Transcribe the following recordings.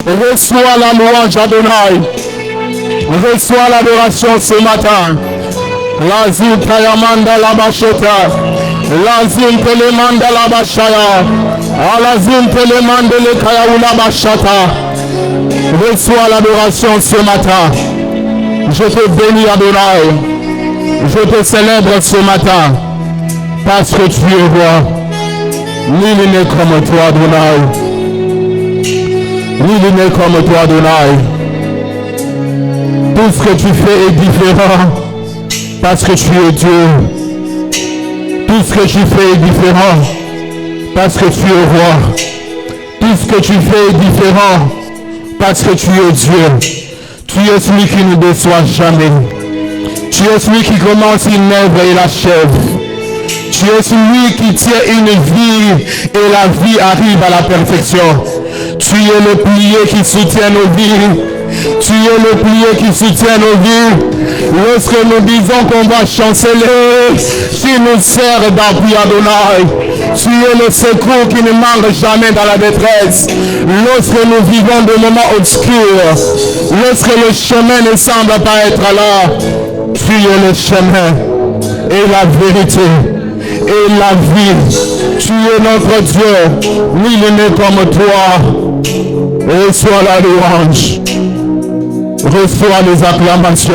Reçois la louange Adonai. Reçois l'adoration ce matin. Lazim Kayamanda Labashota. Lazim Telemanda Labashaya. Alazim Telemanda Le Kayaoula Bashata. Reçois l'adoration ce matin. Je te bénis Adonai. Je te célèbre ce matin. Parce que tu es roi. Nul n'est comme toi Adonai. Nul n'est comme toi Adonai. Tout ce que tu fais est différent parce que tu es Dieu. Tout ce que tu fais est différent parce que tu es roi. Tout ce que tu fais est différent parce que tu es Dieu. Tu es celui qui ne déçoit jamais. Tu es celui qui commence une œuvre et l'achève. Tu es celui qui tient une vie et la vie arrive à la perfection. Tu es le pilier qui soutient nos vies. Tu es le pilier qui soutient nos vies. Lorsque nous disons qu'on va chanceler, tu nous sers d'appui Adonai. Tu es le secours qui ne manque jamais dans la détresse. Lorsque nous vivons des moments obscurs, lorsque le chemin ne semble pas être là, tu es le chemin et la vérité et la vie. Tu es notre Dieu. Nul n'est comme toi. Reçois la louange. Reçois les acclamations.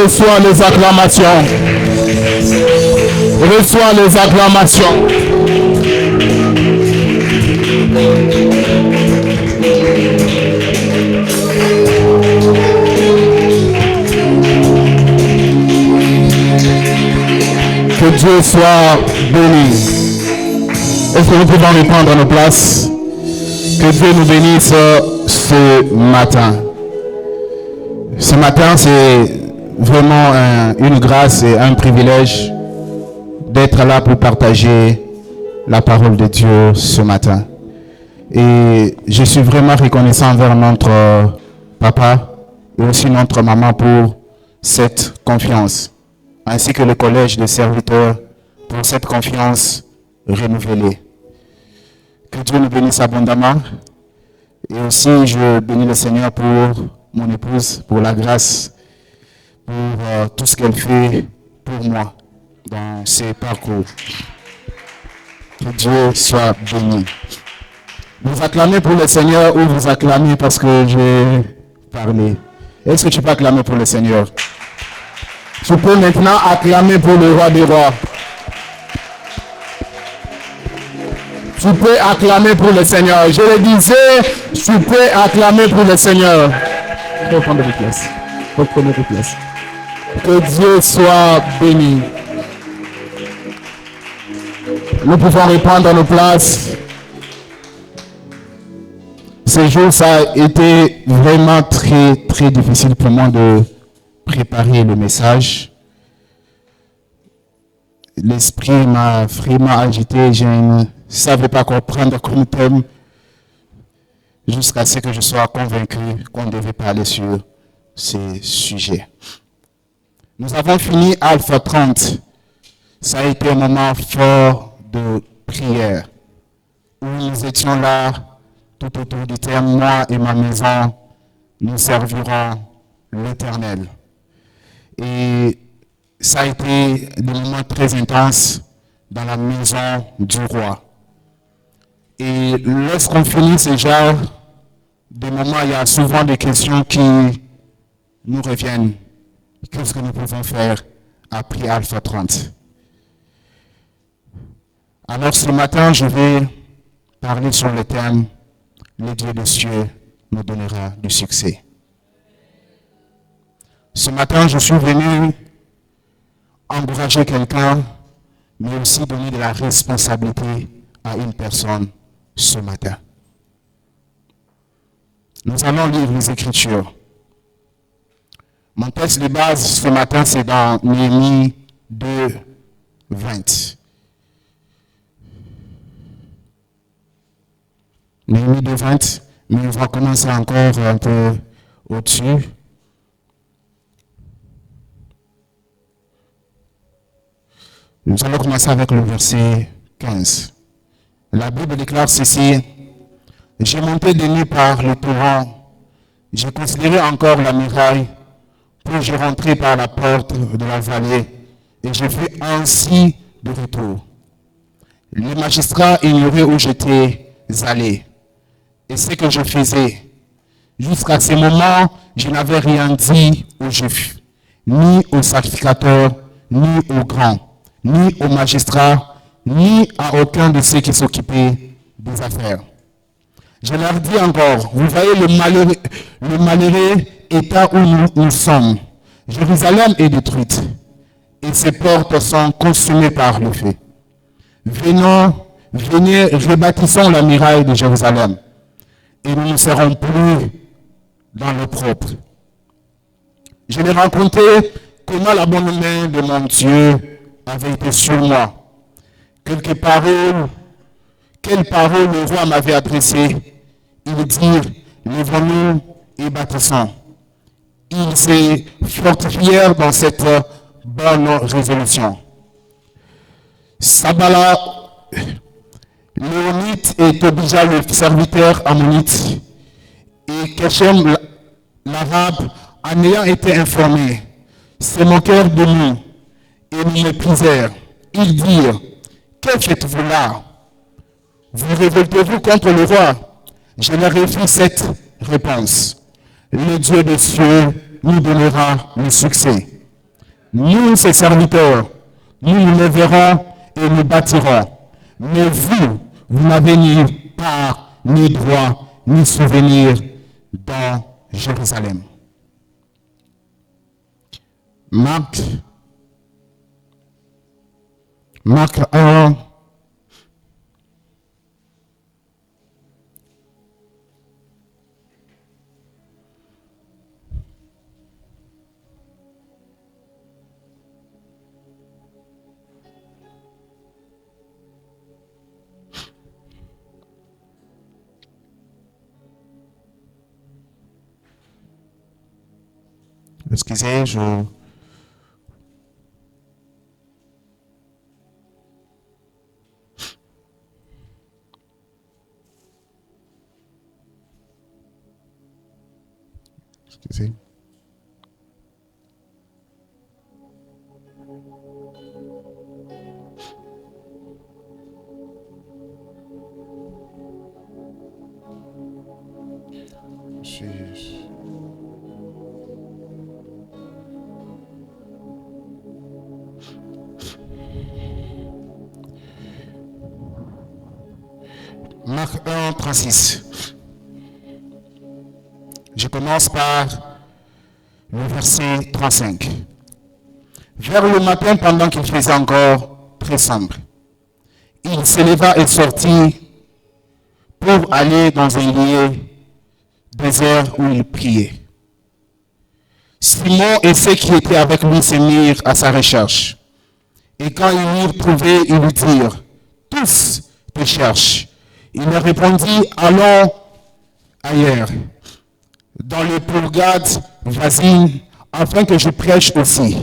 Reçois les acclamations. Reçois les acclamations. Que Dieu soit béni. Est-ce que nous pouvons reprendre nos places? Que Dieu nous bénisse ce matin. Ce matin, c'est vraiment une grâce et un privilège d'être là pour partager la parole de Dieu ce matin. Et je suis vraiment reconnaissant envers notre papa et aussi notre maman pour cette confiance, ainsi que le collège des serviteurs pour cette confiance renouvelée. Que Dieu nous bénisse abondamment. Et aussi, je bénis le Seigneur pour mon épouse, pour la grâce, pour tout ce qu'elle fait pour moi dans ses parcours. Que Dieu soit béni. Vous acclamez pour le Seigneur ou vous acclamez parce que j'ai parlé? Est-ce que tu peux acclamer pour le Seigneur? Tu peux maintenant acclamer pour le roi des rois. Tu peux acclamer pour le Seigneur. Je le disais, tu peux acclamer pour le Seigneur. Reprenez vos places. Reprenez vos places. Que Dieu soit béni. Nous pouvons reprendre nos places. Ce jour, ça a été vraiment très difficile pour moi de préparer le message. L'esprit m'a vraiment agité. Je ne savais pas quoi prendre comme thème jusqu'à ce que je sois convaincu qu'on devait parler sur ces sujets. Nous avons fini Alpha 30. Ça a été un moment fort de prière où nous étions là tout autour du terme, moi et ma maison, nous servirons l'Éternel. Et ça a été des moments très intenses dans la maison du roi. Et lorsqu'on finit ce genre de moments, il y a souvent des questions qui nous reviennent. Qu'est-ce que nous pouvons faire après Alpha 30? Alors ce matin, je vais parler sur le thème « Le Dieu des cieux nous donnera du succès ». Ce matin, je suis venu encourager quelqu'un, mais aussi donner de la responsabilité à une personne ce matin. Nous allons lire les Écritures. Mon texte de base ce matin, c'est dans Néhémie 2, 20. Néhémie 2, 20, mais on va commencer encore un peu au-dessus. Nous allons commencer avec le verset 15. La Bible déclare ceci: « J'ai monté de nuit par le torrent. J'ai considéré encore la muraille. Puis je rentrai par la porte de la vallée. Et je fus ainsi de retour. Les magistrats ignoraient où j'étais allé et ce que je faisais. Jusqu'à ce moment, je n'avais rien dit aux Juifs, ni aux sacrificateurs, ni aux grands, ni aux magistrats, ni à aucun de ceux qui s'occupaient des affaires. Je leur dis encore, vous voyez le malheureux état où nous sommes. Jérusalem est détruite et ses portes sont consumées par le feu. Venez, rebâtissons la muraille de Jérusalem et nous ne serons plus dans l'opprobre. Je l'ai raconté comment la bonne main de mon Dieu avait été sur moi. Quelles paroles le roi m'avait adressées. Il dit, lèvons-nous et bâtissons. Ils se fortifièrent dans cette bonne résolution. Sabala, Léonite et Tobija, le serviteur ammonite, et Kechem, l'arabe, en ayant été informés, se moquèrent de nous et nous méprisèrent. Ils dirent, que faites-vous là? Vous révoltez-vous contre le roi? Je leur ai fait cette réponse. Le Dieu des cieux nous donnera le succès. Nous, ses serviteurs, nous nous lèverons et nous bâtirons. Mais vous n'avez ni part, ni droit, ni souvenir dans Jérusalem. Marc 1. Excusez, Excusez. Marc 1, 36. Je commence par le verset 35. Vers le matin, pendant qu'il faisait encore très sombre, il s'éleva et sortit pour aller dans un lieu désert où il priait. Simon et ceux qui étaient avec lui se mirent à sa recherche. Et quand ils l'eurent trouvé, ils lui dirent, tous te cherchent. Il leur répondit, allons ailleurs, dans les bourgades voisines, afin que je prêche aussi,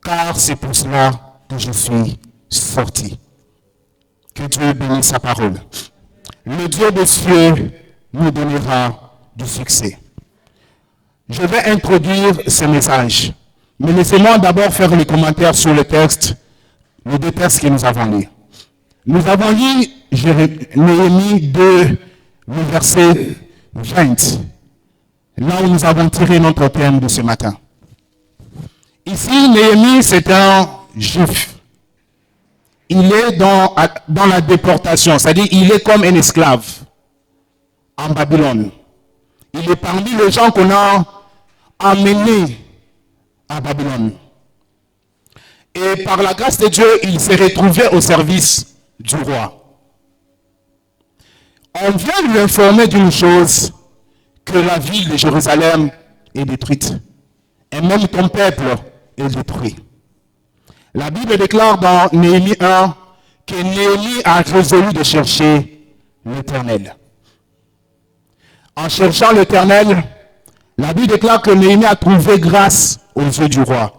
car c'est pour cela que je suis sorti. Que Dieu bénisse sa parole. Le Dieu des cieux nous donnera du succès. Je vais introduire ce message, mais laissez-moi d'abord faire les commentaires sur le texte, les deux textes que nous avons lus. Nous avons lu Néhémie 2, le verset 20, là où nous avons tiré notre thème de ce matin. Ici, Néhémie, c'est un juif. Il est dans la déportation, c'est-à-dire il est comme un esclave en Babylone. Il est parmi les gens qu'on a amenés à Babylone. Et par la grâce de Dieu, il s'est retrouvé au service du roi. On vient lui informer d'une chose, que la ville de Jérusalem est détruite. Et même ton peuple est détruit. La Bible déclare dans Néhémie 1 que Néhémie a résolu de chercher l'Éternel. En cherchant l'Éternel, la Bible déclare que Néhémie a trouvé grâce aux yeux du roi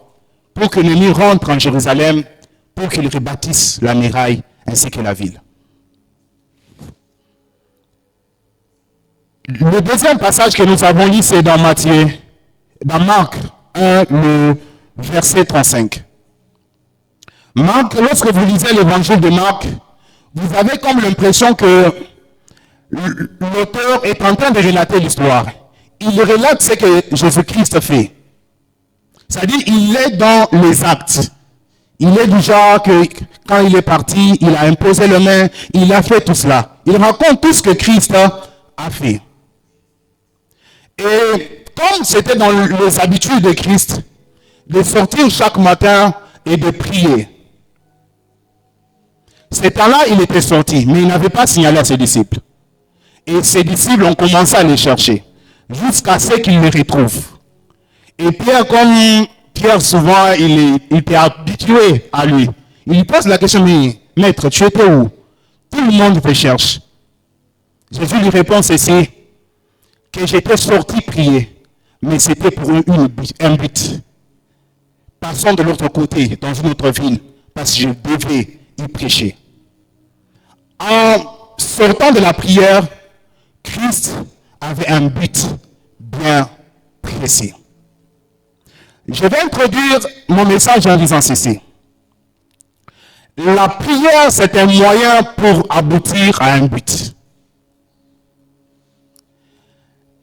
pour que Néhémie rentre en Jérusalem, pour qu'il rebâtisse la muraille ainsi que la ville. Le deuxième passage que nous avons lu, c'est dans Marc 1, le verset 35. Marc, lorsque vous lisez l'évangile de Marc, vous avez comme l'impression que l'auteur est en train de relater l'histoire. Il relate ce que Jésus-Christ fait. C'est-à-dire, il est dans les actes. Il est du genre que quand il est parti, il a imposé les mains, il a fait tout cela. Il raconte tout ce que Christ a fait. Et comme c'était dans les habitudes de Christ, de sortir chaque matin et de prier. Ce temps-là, il était sorti, mais il n'avait pas signalé à ses disciples. Et ses disciples ont commencé à les chercher, jusqu'à ce qu'ils les retrouvent. Et Pierre, comme Pierre souvent, il était habitué à lui. Il lui pose la question, mais maître, tu étais où? Tout le monde te cherche. Jésus lui répond ceci, que j'étais sorti prier, mais c'était pour un but. Passons de l'autre côté, dans une autre ville, parce que je devais y prêcher. En sortant de la prière, Christ avait un but bien précis. Je vais introduire mon message en disant ceci. La prière, c'est un moyen pour aboutir à un but.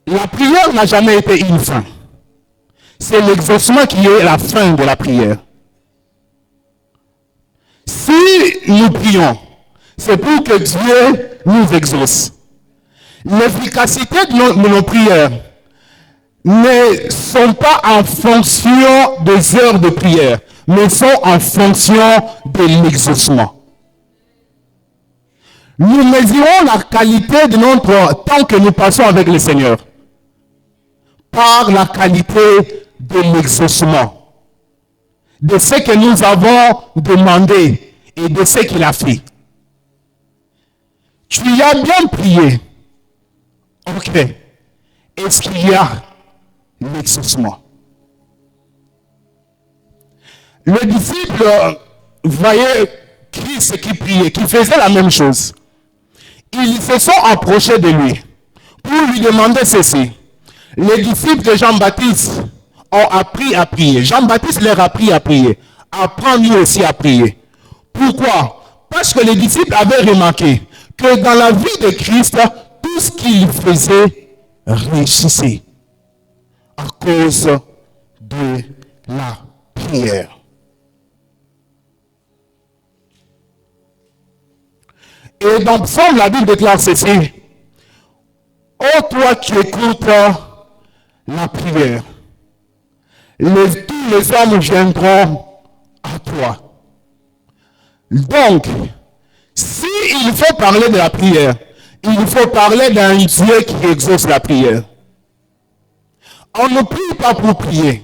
La prière n'a jamais été une fin. C'est l'exaucement qui est la fin de la prière. Si nous prions, c'est pour que Dieu nous exauce. L'efficacité de nos prières ne sont pas en fonction des heures de prière, mais sont en fonction de l'exaucement. Nous mesurons la qualité de notre temps que nous passons avec le Seigneur par la qualité de l'exaucement, de ce que nous avons demandé et de ce qu'il a fait. Tu y as bien prié. Ok. Est-ce qu'il y a l'exaucement? Le disciple voyait Christ qui priait, qui faisait la même chose. Ils se sont approchés de lui pour lui demander ceci. Les disciples de Jean-Baptiste ont appris à prier. Jean-Baptiste leur a appris à prier. Apprends lui aussi à prier. Pourquoi? Parce que les disciples avaient remarqué que dans la vie de Christ, tout ce qu'il faisait réussissait à cause de la prière. Et dans Psaume, la Bible déclare ceci. Ô toi qui écoutes la prière, tous les hommes viendront à toi. Donc, s'il faut parler de la prière, il faut parler d'un Dieu qui exauce la prière. On ne prie pas pour prier.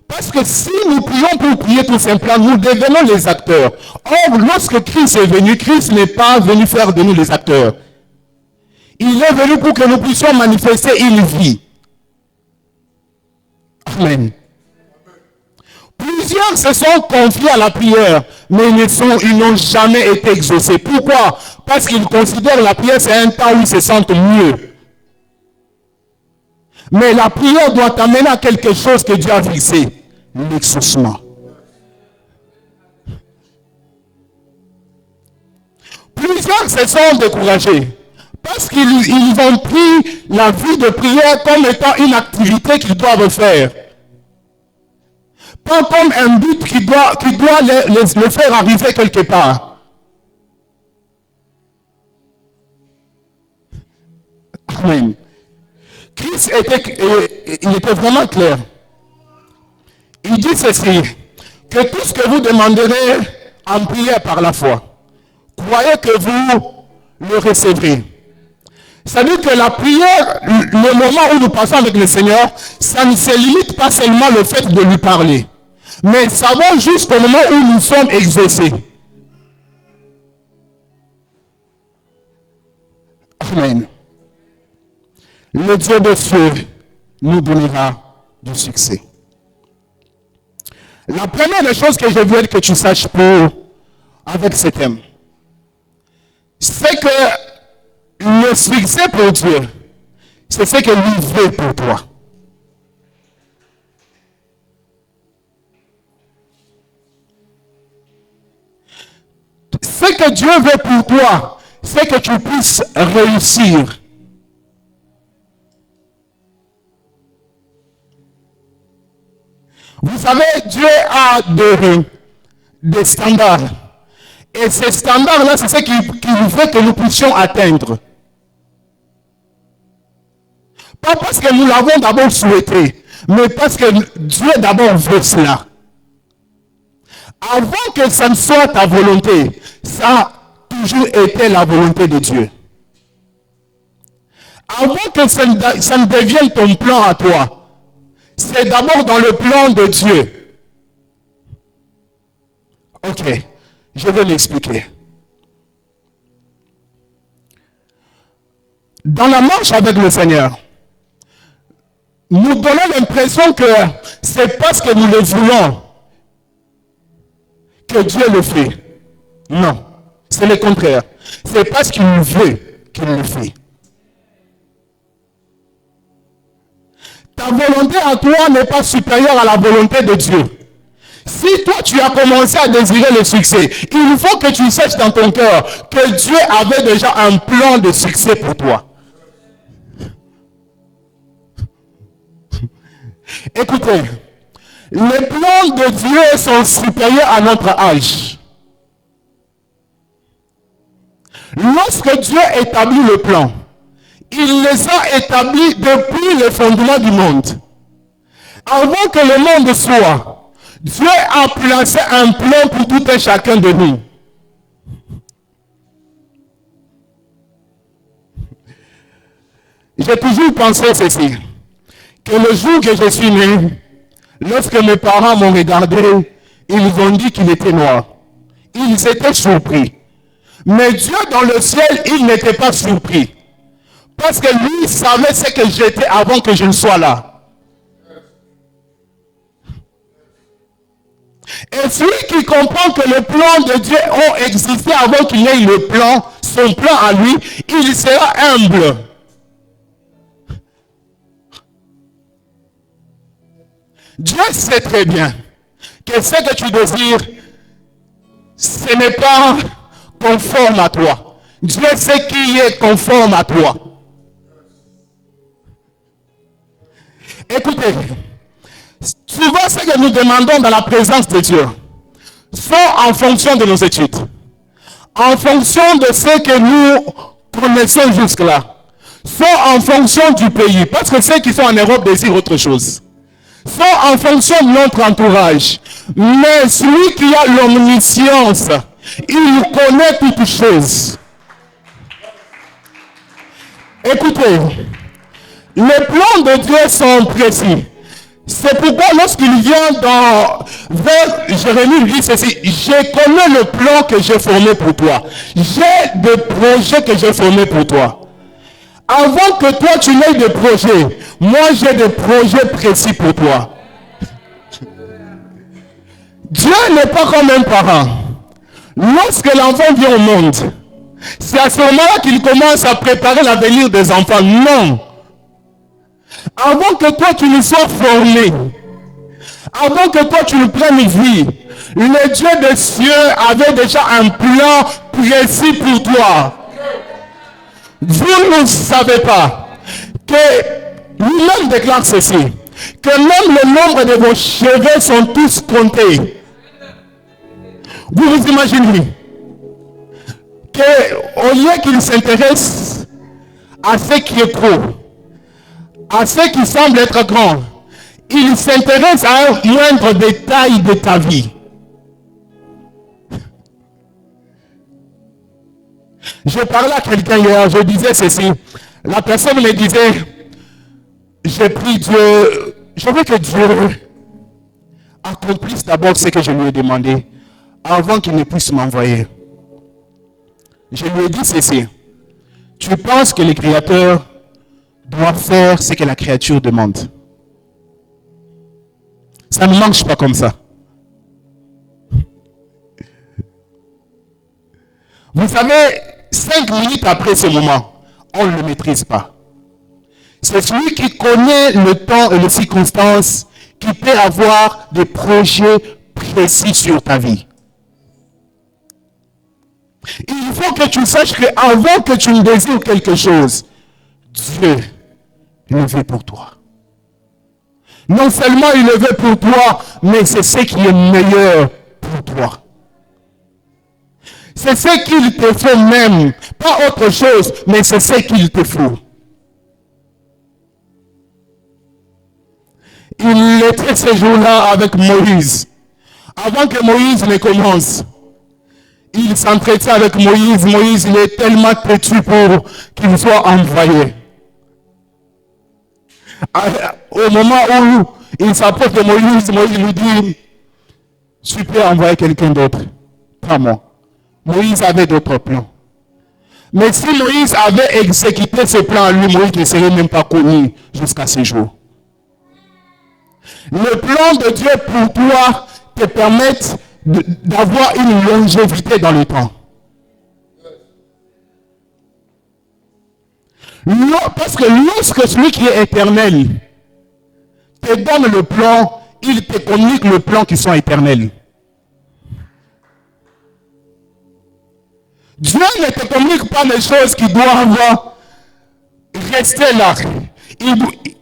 Parce que si nous prions pour prier tout simplement, nous devenons les acteurs. Or, lorsque Christ est venu, Christ n'est pas venu faire de nous les acteurs. Il est venu pour que nous puissions manifester une vie. Amen. Plusieurs se sont confiés à la prière, mais ils n'ont jamais été exaucés. Pourquoi? Parce qu'ils considèrent la prière, c'est un temps où ils se sentent mieux. Mais la prière doit t'amener à quelque chose que Dieu a fixé, l'exaucement. Plusieurs se sont découragés parce qu'ils ont pris la vie de prière comme étant une activité qu'ils doivent faire. Pas comme un but qui doit les faire arriver quelque part. Amen. Christ était vraiment clair. Il dit ceci, que tout ce que vous demanderez en prière par la foi, croyez que vous le recevrez. C'est-à-dire que la prière, le moment où nous passons avec le Seigneur, ça ne se limite pas seulement le fait de lui parler, mais ça va jusqu'au moment où nous sommes exaucés. Amen. Le Dieu de cieux nous donnera du succès. La première des choses que je veux que tu saches avec ce thème, c'est que le succès pour Dieu c'est ce que lui veut pour toi. Ce que Dieu veut pour toi, c'est que tu puisses réussir. Vous savez, Dieu a des standards. Et ces standards-là, c'est ce qu'il veut que nous puissions atteindre. Pas parce que nous l'avons d'abord souhaité, mais parce que Dieu d'abord veut cela. Avant que ça ne soit ta volonté, ça a toujours été la volonté de Dieu. Avant que ça ne devienne ton plan à toi, c'est d'abord dans le plan de Dieu. Ok, je vais l'expliquer. Dans la marche avec le Seigneur, nous donnons l'impression que c'est parce que nous le voulons que Dieu le fait. Non, c'est le contraire. C'est parce qu'il veut qu'il le fait. Ta volonté à toi n'est pas supérieure à la volonté de Dieu. Si toi tu as commencé à désirer le succès, il faut que tu saches dans ton cœur que Dieu avait déjà un plan de succès pour toi. Écoutez, les plans de Dieu sont supérieurs à notre âge. Lorsque Dieu établit le plan, il les a établis depuis le fondement du monde. Avant que le monde soit, Dieu a placé un plan pour tout un chacun de nous. J'ai toujours pensé ceci, que le jour que je suis né, lorsque mes parents m'ont regardé, ils ont dit qu'il était noir. Ils étaient surpris. Mais Dieu dans le ciel, il n'était pas surpris. Parce que lui savait ce que j'étais avant que je ne sois là. Et celui qui comprend que le plan de Dieu a existé avant qu'il ait le plan, son plan à lui, il sera humble. Dieu sait très bien que ce que tu désires, ce n'est pas conforme à toi. Dieu sait qui est conforme à toi. Écoutez, souvent ce que nous demandons dans la présence de Dieu sont en fonction de nos études, en fonction de ce que nous connaissons jusque-là, sont en fonction du pays, parce que ceux qui sont en Europe désirent autre chose, sont en fonction de notre entourage. Mais celui qui a l'omniscience, il connaît toutes choses. Écoutez, les plans de Dieu sont précis. C'est pourquoi lorsqu'il vient vers Jérémie, il dit ceci: je connais le plan que j'ai formé pour toi. J'ai des projets que j'ai formés pour toi. Avant que toi tu n'aies de projets, moi j'ai des projets précis pour toi. Dieu n'est pas comme un parent. Lorsque l'enfant vient au monde, c'est à ce moment-là qu'il commence à préparer l'avenir des enfants. Non. Avant que toi tu ne sois formé, avant que toi tu ne prennes vie, le Dieu des cieux avait déjà un plan précis pour toi. Vous ne savez pas que lui-même déclare ceci, que même le nombre de vos cheveux sont tous comptés. Vous vous imaginez qu'au lieu qu'il s'intéresse à ce qui est gros, à ce qui semble être grand, il s'intéresse à un moindre détail de ta vie. Je parlais à quelqu'un hier, je disais ceci. La personne me disait, j'ai pris Dieu, je veux que Dieu accomplisse d'abord ce que je lui ai demandé avant qu'il ne puisse m'envoyer. Je lui ai dit ceci: tu penses que le Créateur doit faire ce que la créature demande? Ça ne marche pas comme ça. Vous savez, 5 minutes après ce moment, on ne le maîtrise pas. C'est celui qui connaît le temps et les circonstances qui peut avoir des projets précis sur ta vie. Il faut que tu saches qu'avant que tu ne désires quelque chose, Dieu le veut pour toi. Non seulement il le veut pour toi, mais c'est ce qui est meilleur pour toi. C'est ce qu'il te faut même. Pas autre chose, mais c'est ce qu'il te faut. Il était ce jour-là avec Moïse. Avant que Moïse ne commence, il s'entretient avec Moïse. Moïse, il est tellement têtu pour qu'il soit envoyé. Au moment où il s'approche de Moïse, Moïse lui dit, tu peux envoyer quelqu'un d'autre, pas moi. Moïse avait d'autres plans. Mais si Moïse avait exécuté ce plan à lui, Moïse ne serait même pas connu jusqu'à ce jour. Le plan de Dieu pour toi te permet d'avoir une longévité dans le temps. Parce que lorsque celui qui est éternel te donne le plan, il te communique le plan qui sont éternels. Dieu ne te communique pas les choses qui doivent rester là.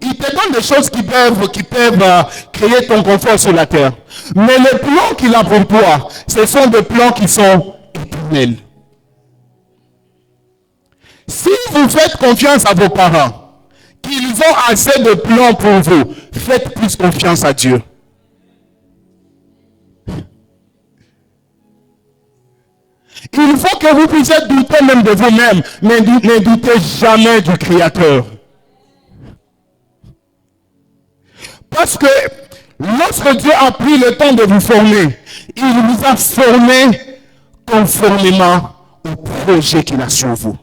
Il te donne des choses qui peuvent créer ton confort sur la terre. Mais les plans qu'il a pour toi, ce sont des plans qui sont éternels. Si vous faites confiance à vos parents, qu'ils ont assez de plans pour vous, faites plus confiance à Dieu. Il faut que vous puissiez douter même de vous-même, mais ne doutez jamais du Créateur. Parce que lorsque Dieu a pris le temps de vous former, il vous a formé conformément au projet qu'il a sur vous.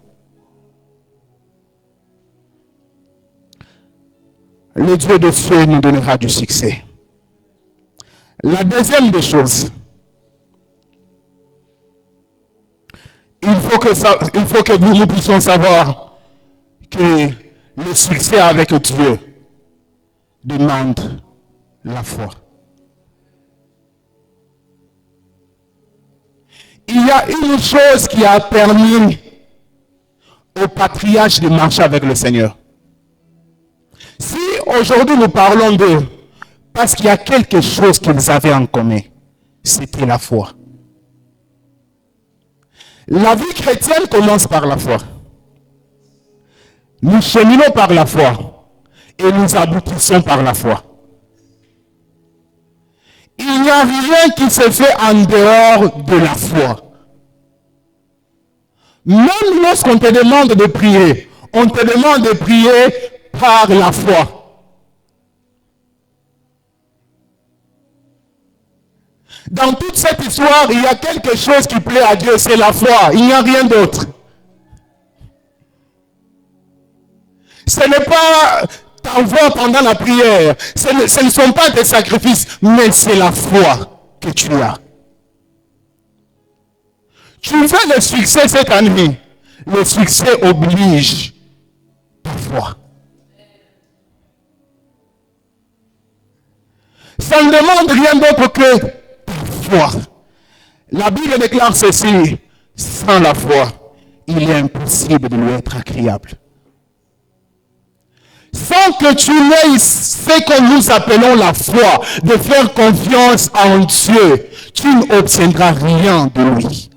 Le Dieu de feu nous donnera du succès. La deuxième des choses, il faut que nous puissions savoir que le succès avec Dieu demande la foi. Il y a une chose qui a permis aux patriarches de marcher avec le Seigneur. Si aujourd'hui nous parlons d'eux, parce qu'il y a quelque chose qu'ils avaient en commun, c'était la foi. La vie chrétienne commence par la foi. Nous cheminons par la foi et nous aboutissons par la foi. Il n'y a rien qui se fait en dehors de la foi. Même lorsqu'on te demande de prier, on te demande de prier par la foi. Dans toute cette histoire, il y a quelque chose qui plaît à Dieu, c'est la foi. Il n'y a rien d'autre. Ce n'est pas ta voix pendant la prière. Ce ne sont pas des sacrifices, mais c'est la foi que tu as. Tu veux le succès cette année. Le succès oblige ta foi. Ça ne demande rien d'autre que ta foi. La Bible déclare ceci: sans la foi, il est impossible de lui être agréable. Sans que tu n'aies ce que nous appelons la foi, de faire confiance en Dieu, tu n'obtiendras rien de lui.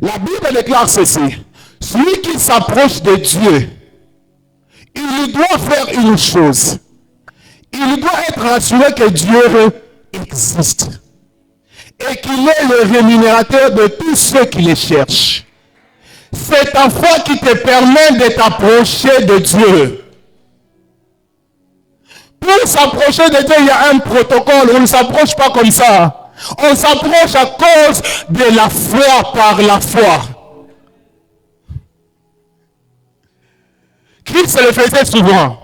La Bible déclare ceci: celui qui s'approche de Dieu, il doit faire une chose. Il doit être assuré que Dieu existe et qu'il est le rémunérateur de tous ceux qui le cherchent. C'est ta foi qui te permet de t'approcher de Dieu. Pour s'approcher de Dieu, il y a un protocole. On ne s'approche pas comme ça. On s'approche à cause de la foi par la foi. Christ le faisait souvent.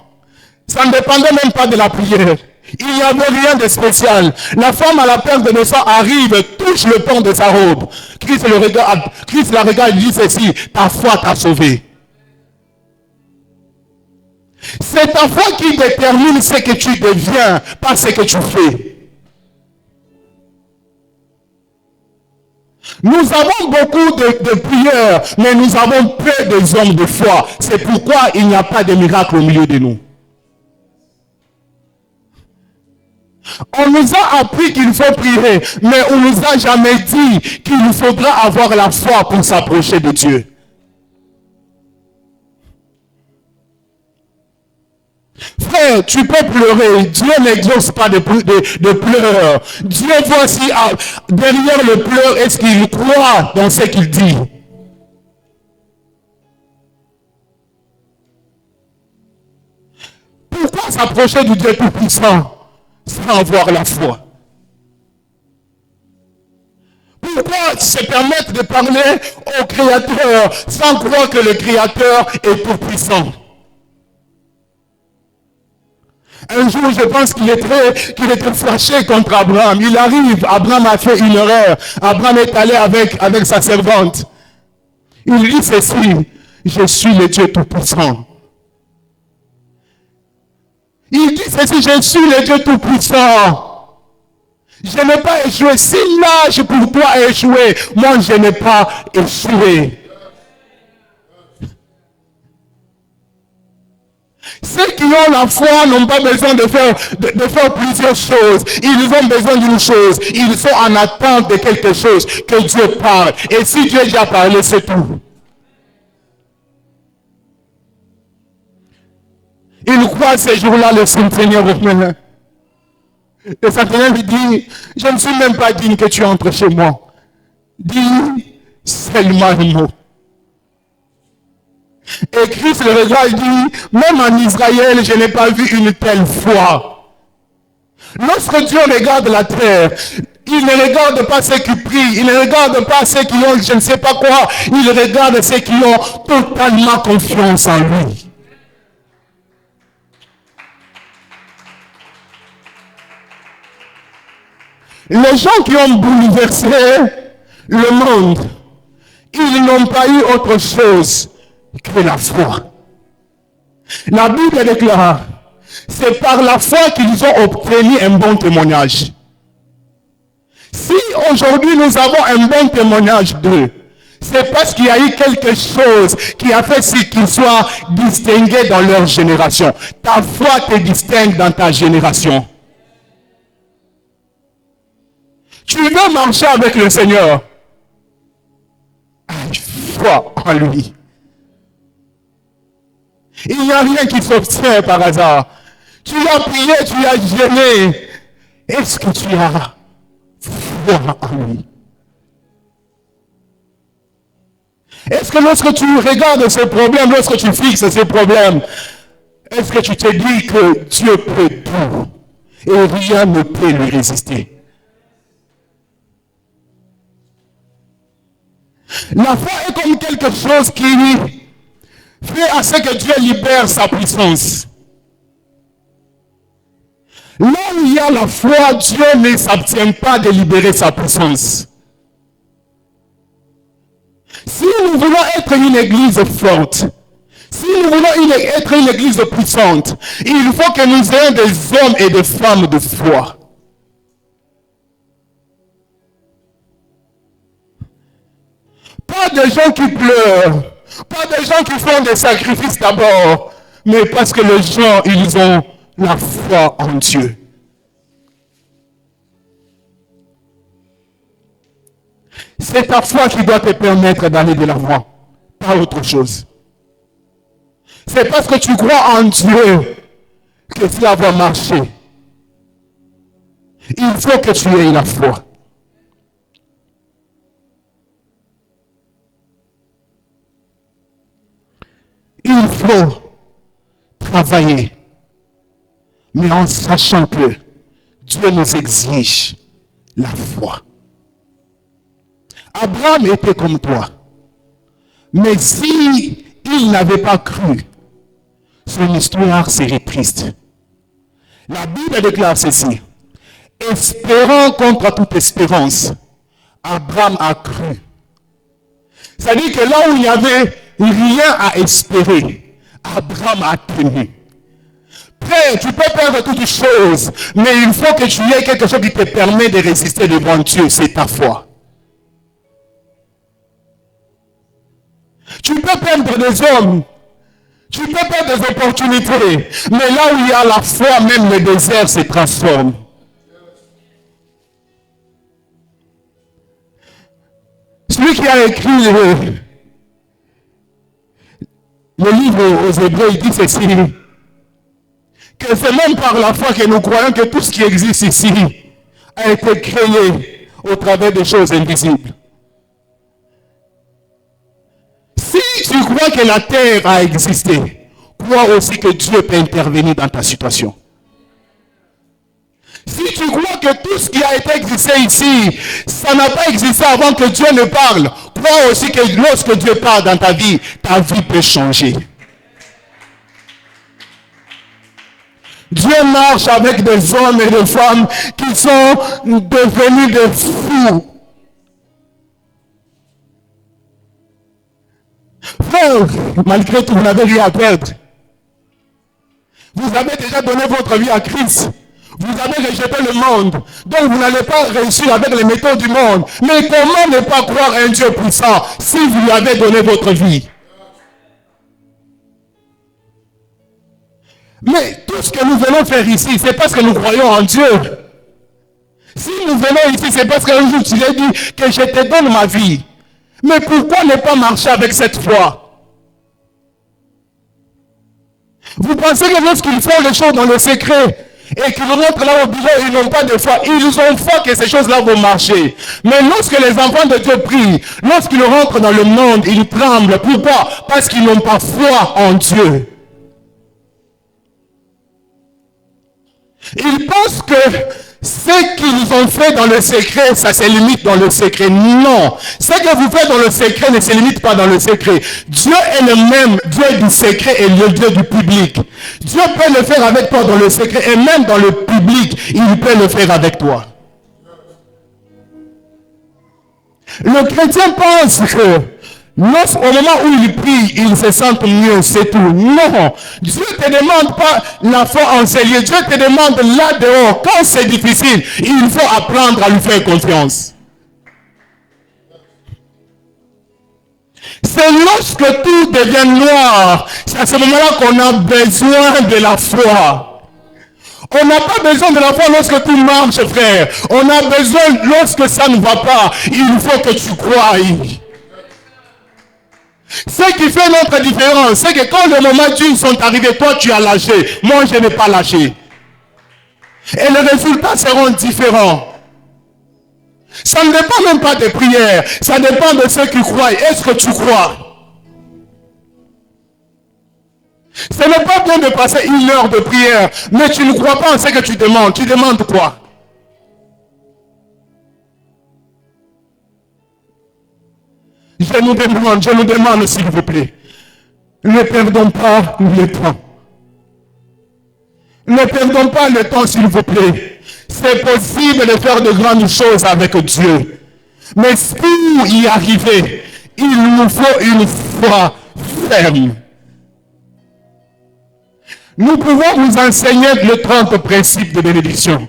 Ça ne dépendait même pas de la prière. Il n'y avait rien de spécial. La femme à la perte de sang arrive, touche le pan de sa robe. Christ la regarde et dit ceci: ta foi t'a sauvé. C'est ta foi qui détermine ce que tu deviens, pas ce que tu fais. Nous avons beaucoup de prières, mais nous avons peu des hommes de foi. C'est pourquoi il n'y a pas de miracle au milieu de nous. On nous a appris qu'il faut prier, mais on ne nous a jamais dit qu'il nous faudra avoir la foi pour s'approcher de Dieu. Frère, tu peux pleurer. Dieu n'exauce pas de pleurs. Dieu voit si derrière le pleur, est-ce qu'il croit dans ce qu'il dit. Pourquoi s'approcher du Dieu Tout-Puissant sans avoir la foi? Pourquoi se permettre de parler au Créateur sans croire que le Créateur est tout-puissant? Un jour, je pense qu'il était fâché contre Abraham. Il arrive, Abraham a fait une erreur. Abraham est allé avec sa servante. Il dit ceci: je suis le Dieu Tout-Puissant. Il dit ceci: je suis le Dieu Tout-Puissant. Je n'ai pas échoué. Si l'âge pour toi a échoué, moi je n'ai pas échoué. Ceux qui ont la foi n'ont pas besoin de faire plusieurs choses. Ils ont besoin d'une chose. Ils sont en attente de quelque chose, que Dieu parle. Et si Dieu a déjà parlé, c'est tout. Il croit ces jours-là le Seigneur. Le Seigneur lui dit: je ne suis même pas digne que tu entres chez moi. Dis seulement un mot. Et Christ le regarde et dit: même en Israël, je n'ai pas vu une telle foi. Lorsque Dieu regarde la terre, il ne regarde pas ceux qui prient, il ne regarde pas ceux qui ont je ne sais pas quoi, il regarde ceux qui ont totalement confiance en lui. Les gens qui ont bouleversé le monde, ils n'ont pas eu autre chose que la foi. La Bible déclare: c'est par la foi qu'ils ont obtenu un bon témoignage. Si aujourd'hui nous avons un bon témoignage d'eux, c'est parce qu'il y a eu quelque chose qui a fait qu'ils soient distingués dans leur génération. Ta foi te distingue dans ta génération. Tu veux marcher avec le Seigneur, foi en lui. Il n'y a rien qui s'obtient par hasard. Tu as prié, tu as jeûné. Est-ce que tu as foi en lui? Est-ce que lorsque tu regardes ces problèmes, lorsque tu fixes ces problèmes, est-ce que tu te dis que Dieu peut tout et rien ne peut lui résister? La foi est comme quelque chose qui fait à ce que Dieu libère sa puissance. Là où il y a la foi, Dieu ne s'abstient pas de libérer sa puissance. Si nous voulons être une église forte, si nous voulons être une église puissante, il faut que nous ayons des hommes et des femmes de foi. Pas des gens qui pleurent, pas des gens qui font des sacrifices d'abord, mais parce que les gens, ils ont la foi en Dieu. C'est ta foi qui doit te permettre d'aller de l'avant, pas autre chose. C'est parce que tu crois en Dieu que cela va marcher. Il faut que tu aies la foi. Il faut travailler, mais en sachant que Dieu nous exige la foi. Abraham était comme toi, mais si il n'avait pas cru, son histoire serait triste. La Bible déclare ceci: espérant contre toute espérance, Abraham a cru. C'est-à-dire que là où il n'y avait rien à espérer, Abraham a tenu. Frère, tu peux perdre toutes choses, mais il faut que tu aies quelque chose qui te permet de résister devant Dieu, c'est ta foi. Tu peux perdre des hommes, tu peux perdre des opportunités, mais là où il y a la foi, même le désert se transforme. Celui qui a écrit le livre aux Hébreux, il dit ceci, que c'est même par la foi que nous croyons que tout ce qui existe ici a été créé au travers des choses invisibles. Si tu crois que la terre a existé, crois aussi que Dieu peut intervenir dans ta situation. Si tu crois que tout ce qui a été existé ici, ça n'a pas existé avant que Dieu ne parle, crois aussi que lorsque Dieu parle dans ta vie peut changer. Dieu marche avec des hommes et des femmes qui sont devenus des fous. Frère, malgré tout, vous n'avez rien à perdre. Vous avez déjà donné votre vie à Christ. Vous avez rejeté le monde. Donc vous n'allez pas réussir avec les méthodes du monde. Mais comment ne pas croire un Dieu puissant si vous lui avez donné votre vie? Mais tout ce que nous venons faire ici, c'est parce que nous croyons en Dieu. Si nous venons ici, c'est parce qu'un jour tu l'as dit que je te donne ma vie. Mais pourquoi ne pas marcher avec cette foi? Vous pensez que lorsqu'ils font les choses dans le secret et qu'ils rentrent là au bureau, ils n'ont pas de foi. Ils ont foi que ces choses-là vont marcher. Mais lorsque les enfants de Dieu prient, lorsqu'ils rentrent dans le monde, ils tremblent. Pourquoi? Parce qu'ils n'ont pas foi en Dieu. Ils pensent que ce qu'ils ont fait dans le secret, ça se limite dans le secret. Non. Ce que vous faites dans le secret ne se limite pas dans le secret. Dieu est le même Dieu du secret et le Dieu du public. Dieu peut le faire avec toi dans le secret et même dans le public, il peut le faire avec toi. Le chrétien pense que au moment où il prie, il se sent mieux, c'est tout. Non, Dieu ne te demande pas la foi en ces lieux. Dieu te demande là dehors, quand c'est difficile, il faut apprendre à lui faire confiance. C'est lorsque tout devient noir, c'est à ce moment-là qu'on a besoin de la foi. On n'a pas besoin de la foi lorsque tout marche, frère. On a besoin lorsque ça ne va pas. Il faut que tu croies. Ce qui fait notre différence, c'est que quand les moments durs sont arrivés, toi tu as lâché, moi je n'ai pas lâché. Et les résultats seront différents. Ça ne dépend même pas des prières, ça dépend de ceux qui croient. Est-ce que tu crois? Ce n'est pas bien de passer 1 heure de prière, mais tu ne crois pas en ce que tu demandes. Tu demandes quoi? Je nous demande s'il vous plaît, ne perdons pas le temps. Ne perdons pas le temps s'il vous plaît. C'est possible de faire de grandes choses avec Dieu. Mais pour y arriver, il nous faut une foi ferme. Nous pouvons vous enseigner les 30 principes de bénédiction.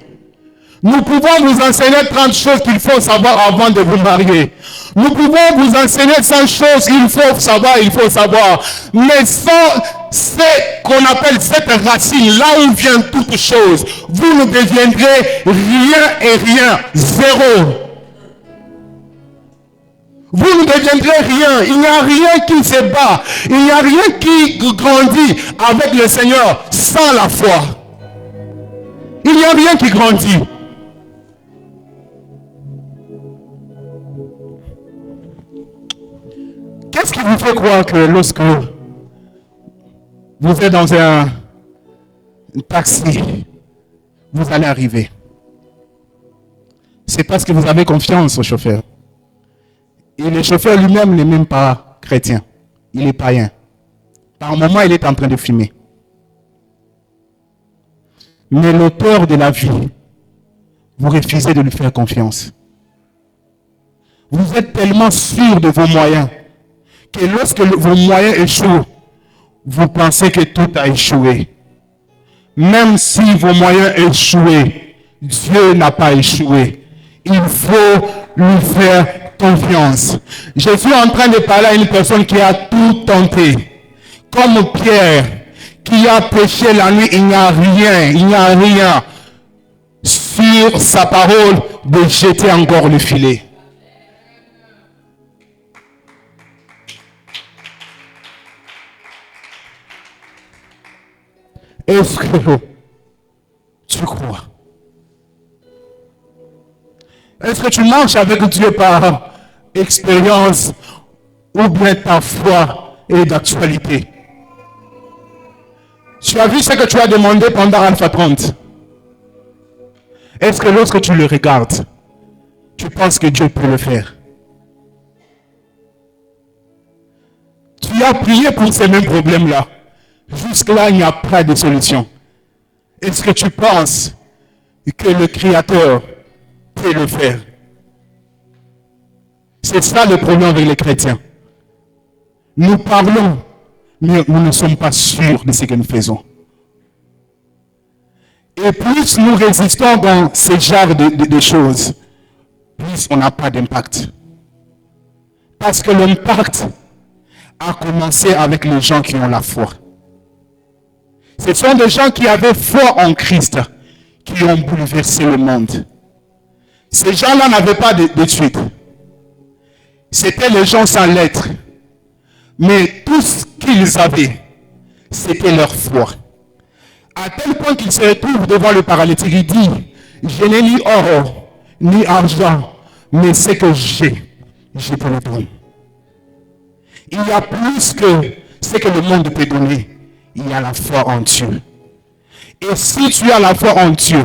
Nous pouvons vous enseigner 30 choses qu'il faut savoir avant de vous marier. Nous pouvons vous enseigner 100 choses qu'il faut savoir. Mais sans ce qu'on appelle cette racine, là où vient toute chose, vous ne deviendrez rien et rien, zéro. Vous ne deviendrez rien. Il n'y a rien qui se bat. Il n'y a rien qui grandit avec le Seigneur sans la foi. Il n'y a rien qui grandit. Qu'est-ce qui vous fait croire que lorsque vous êtes dans un taxi, vous allez arriver? C'est parce que vous avez confiance au chauffeur. Et le chauffeur lui-même n'est même pas chrétien. Il est païen. Par moment, il est en train de fumer. Mais l'auteur de la vie, vous refusez de lui faire confiance. Vous êtes tellement sûr de vos moyens que lorsque vos moyens échouent, vous pensez que tout a échoué. même si vos moyens échouent, Dieu n'a pas échoué. Il faut lui faire confiance. Je suis en train de parler à une personne qui a tout tenté. Comme Pierre, qui a péché la nuit, il n'y a rien sur sa parole de jeter encore le filet. Est-ce que tu crois? Est-ce que tu marches avec Dieu par expérience ou bien ta foi est d'actualité? Tu as vu ce que tu as demandé pendant Alpha 30? Est-ce que lorsque tu le regardes, tu penses que Dieu peut le faire? Tu as prié pour ces mêmes problèmes-là. Jusque-là, il n'y a pas de solution. Est-ce que tu penses que le Créateur peut le faire? C'est ça le problème avec les chrétiens. Nous parlons, mais nous ne sommes pas sûrs de ce que nous faisons. Et plus nous résistons dans ce genre de choses, plus on n'a pas d'impact. Parce que l'impact a commencé avec les gens qui ont la foi. Ce sont des gens qui avaient foi en Christ qui ont bouleversé le monde. Ces gens-là n'avaient pas d'études. C'était les gens sans lettres. Mais tout ce qu'ils avaient, c'était leur foi. À tel point qu'ils se retrouvent devant le paralytique. Il dit, je n'ai ni or, ni argent, mais ce que j'ai, je te le donne. Il y a plus que ce que le monde peut donner. Il y a la foi en Dieu. Et si tu as la foi en Dieu,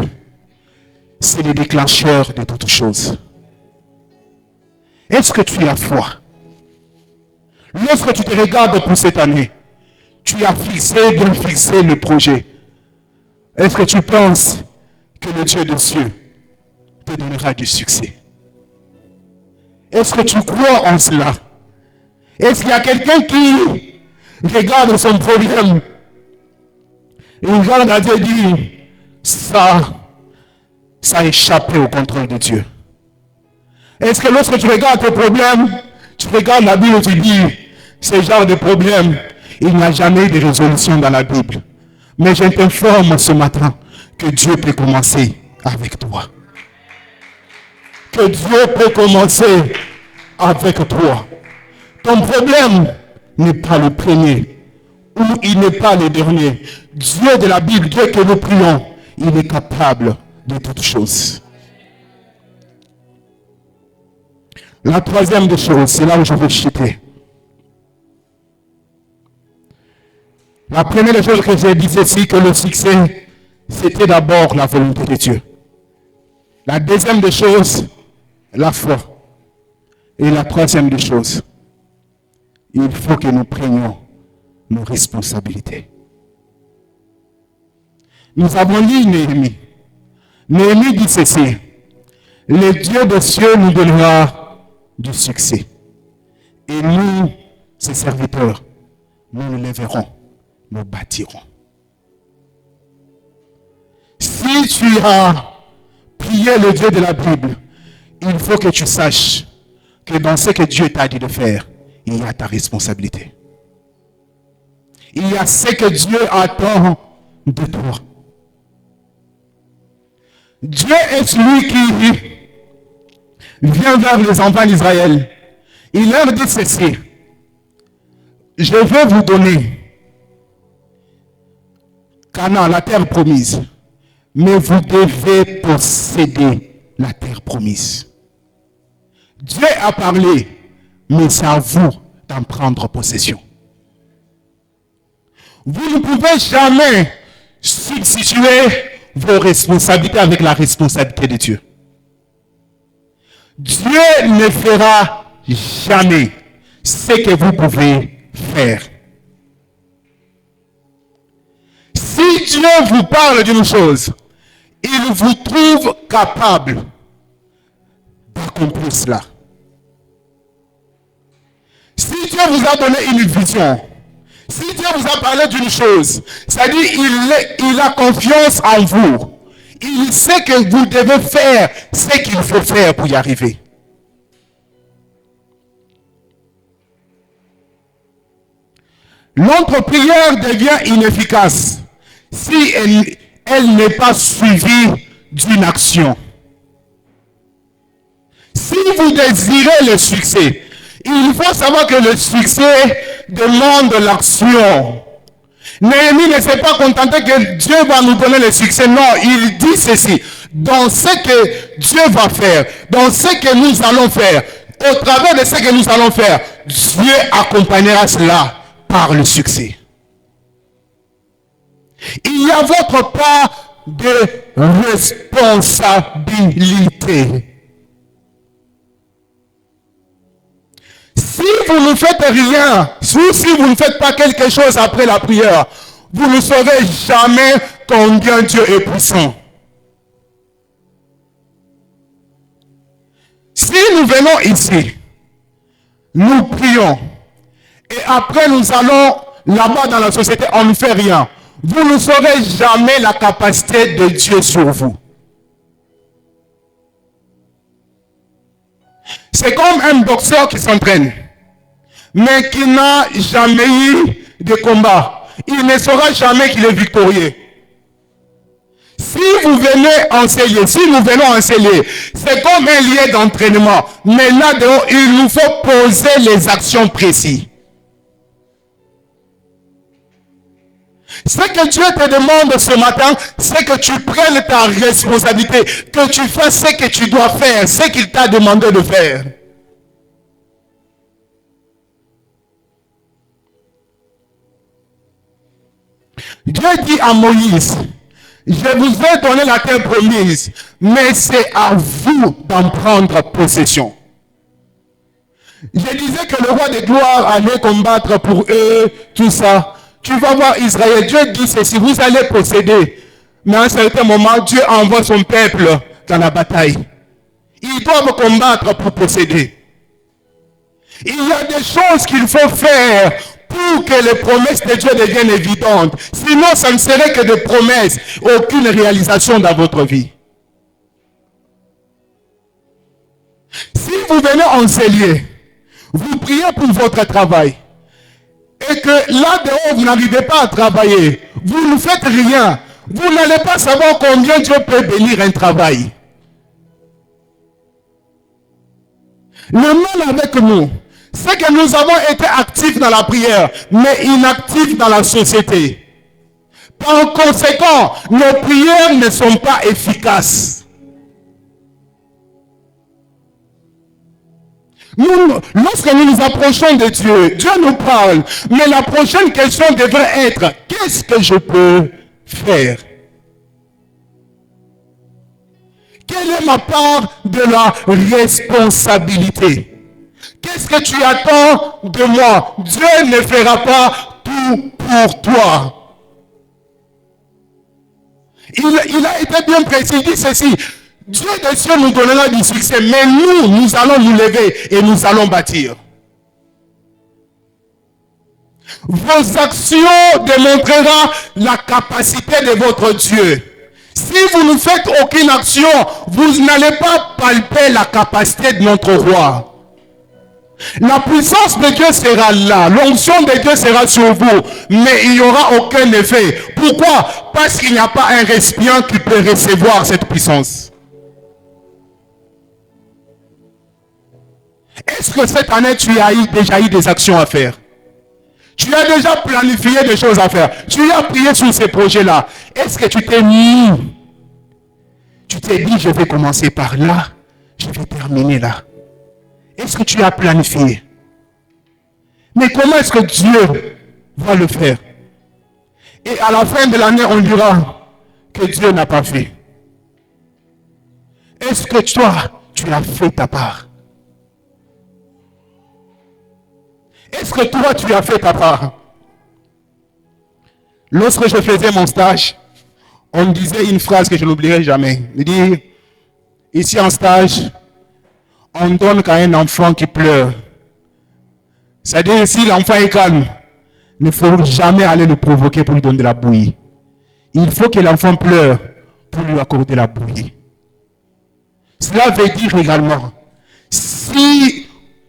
c'est le déclencheur de toutes choses. Est-ce que tu as foi? Lorsque tu te regardes pour cette année, tu as bien fixé le projet. Est-ce que tu penses que le Dieu des cieux te donnera du succès? Est-ce que tu crois en cela? Est-ce qu'il y a quelqu'un qui regarde son problème et regarde à Dieu et dit, ça a échappé au contrôle de Dieu? Est-ce que lorsque tu regardes tes problèmes, tu regardes la Bible et tu dis, ce genre de problème, il n'y a jamais de résolution dans la Bible. Mais je t'informe ce matin que Dieu peut commencer avec toi. Que Dieu peut commencer avec toi. Ton problème n'est pas le premier, ou il n'est pas le dernier. Dieu de la Bible, Dieu que nous prions, il est capable de toutes choses. La troisième des choses, c'est là où je vais chuter. La première des choses que j'ai dit, c'est que le succès, c'était d'abord la volonté de Dieu. La deuxième des choses, la foi. Et la troisième des choses, il faut que nous prenions nos responsabilités. Nous avons lu Néhémie. Néhémie dit ceci, le Dieu des cieux nous donnera du succès. Et nous, ses serviteurs, nous nous lèverons, nous bâtirons. Si tu as prié le Dieu de la Bible, il faut que tu saches que dans ce que Dieu t'a dit de faire, il y a ta responsabilité. Il y a ce que Dieu attend de toi. Dieu est celui qui vient vers les enfants d'Israël. Il leur dit ceci. Je vais vous donner Canaan, la terre promise. Mais vous devez posséder la terre promise. Dieu a parlé, mais c'est à vous d'en prendre possession. Vous ne pouvez jamais substituer vos responsabilités avec la responsabilité de Dieu. Dieu ne fera jamais ce que vous pouvez faire. Si Dieu vous parle d'une chose, il vous trouve capable d'accomplir cela. Si Dieu vous a donné une vision, Si Dieu vous a parlé d'une chose, c'est-à-dire il a confiance en vous. Il sait que vous devez faire ce qu'il faut faire pour y arriver. Notre prière devient inefficace si elle n'est pas suivie d'une action. Si vous désirez le succès, il faut savoir que le succès demande l'action. Néhémie ne s'est pas contenté que Dieu va nous donner le succès. Non, il dit ceci. Dans ce que Dieu va faire, dans ce que nous allons faire, au travers de ce que nous allons faire, Dieu accompagnera cela par le succès. Il y a votre part de responsabilité. Si vous ne faites rien, si vous ne faites pas quelque chose après la prière, vous ne saurez jamais combien Dieu est puissant. Si nous venons ici, nous prions, et après nous allons là-bas dans la société, on ne fait rien, vous ne saurez jamais la capacité de Dieu sur vous. C'est comme un boxeur qui s'entraîne, mais qui n'a jamais eu de combat. Il ne saura jamais qu'il est victorieux. Si vous venez enseigner, si nous venons enseigner, c'est comme un lien d'entraînement. Mais là-dedans, il nous faut poser les actions précises. Ce que Dieu te demande ce matin, c'est que tu prennes ta responsabilité, que tu fasses ce que tu dois faire, ce qu'il t'a demandé de faire. Dieu dit à Moïse, je vous ai donné la terre promise, mais c'est à vous d'en prendre possession. Je disais que le roi de gloire allait combattre pour eux, tout ça. Tu vas voir Israël, Dieu dit ceci, vous allez posséder. Mais à un certain moment, Dieu envoie son peuple dans la bataille. Ils doivent combattre pour posséder. Il y a des choses qu'il faut faire pour que les promesses de Dieu deviennent évidentes. Sinon, ça ne serait que des promesses, aucune réalisation dans votre vie. Si vous venez enseigner, vous priez pour votre travail, et que là-dedans, vous n'arrivez pas à travailler, vous ne faites rien, vous n'allez pas savoir combien Dieu peut bénir un travail. Le mal avec nous, c'est que nous avons été actifs dans la prière, mais inactifs dans la société. Par conséquent, nos prières ne sont pas efficaces. Lorsque nous nous approchons de Dieu, Dieu nous parle, mais la prochaine question devrait être, qu'est-ce que je peux faire? Quelle est ma part de la responsabilité? Qu'est-ce que tu attends de moi? Dieu ne fera pas tout pour toi. Il a été bien précis, il dit ceci, Dieu des cieux nous donnera du succès, mais nous allons nous lever et nous allons bâtir. Vos actions démontreront la capacité de votre Dieu. Si vous ne faites aucune action, vous n'allez pas palper la capacité de notre roi. La puissance de Dieu sera là, l'onction de Dieu sera sur vous, mais il n'y aura aucun effet. Pourquoi? Parce qu'il n'y a pas un récipient qui peut recevoir cette puissance. Est-ce que cette année, tu as déjà eu des actions à faire? Tu as déjà planifié des choses à faire. Tu as prié sur ces projets-là. Est-ce que tu t'es mis? Tu t'es dit, je vais commencer par là, je vais terminer là. Est-ce que tu as planifié? Mais comment est-ce que Dieu va le faire? Et à la fin de l'année, on dira que Dieu n'a pas fait. Est-ce que toi, tu as fait ta part? Est-ce que toi, tu as fait ta part? Lorsque je faisais mon stage, on me disait une phrase que je n'oublierai jamais. Il dit, ici en stage, on donne qu'à un enfant qui pleure. C'est-à-dire, si l'enfant est calme, il ne faut jamais aller le provoquer pour lui donner de la bouillie. Il faut que l'enfant pleure pour lui accorder la bouillie. Cela veut dire également, si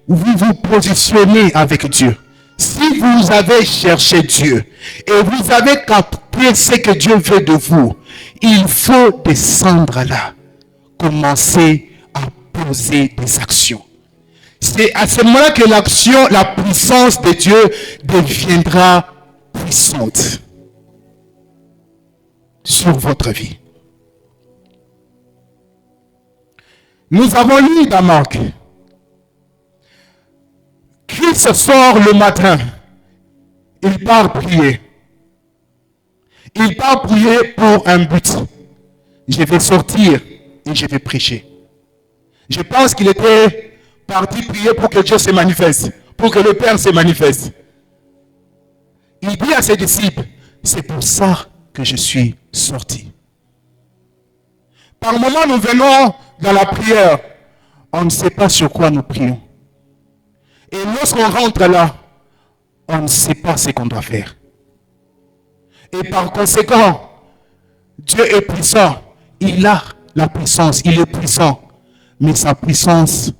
vous vous positionnez avec Dieu, si vous avez cherché Dieu et vous avez capté ce que Dieu veut de vous, il faut descendre là, commencer à poser des actions. C'est à ce moment-là que l'action, la puissance de Dieu deviendra puissante sur votre vie. Nous avons lu dans Marc, Christ sort le matin, il part prier. Il part prier pour un but. Je vais sortir et je vais prêcher. Je pense qu'il était parti prier pour que Dieu se manifeste, pour que le Père se manifeste. Il dit à ses disciples, c'est pour ça que je suis sorti. Par moments, nous venons dans la prière, on ne sait pas sur quoi nous prions. Et lorsqu'on rentre là, on ne sait pas ce qu'on doit faire. Et par conséquent, Dieu est puissant. Il a la puissance, il est puissant. Mais sa puissance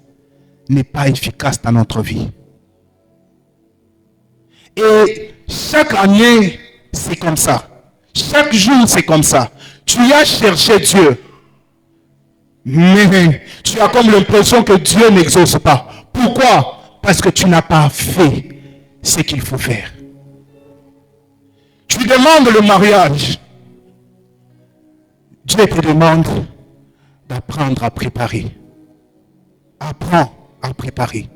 n'est pas efficace dans notre vie. Et chaque année, c'est comme ça. Chaque jour, c'est comme ça. Tu as cherché Dieu. Mais tu as comme l'impression que Dieu n'exauce pas. Pourquoi? Parce que tu n'as pas fait ce qu'il faut faire. Tu demandes le mariage. Dieu te demande d'apprendre à préparer. Apprends à préparer.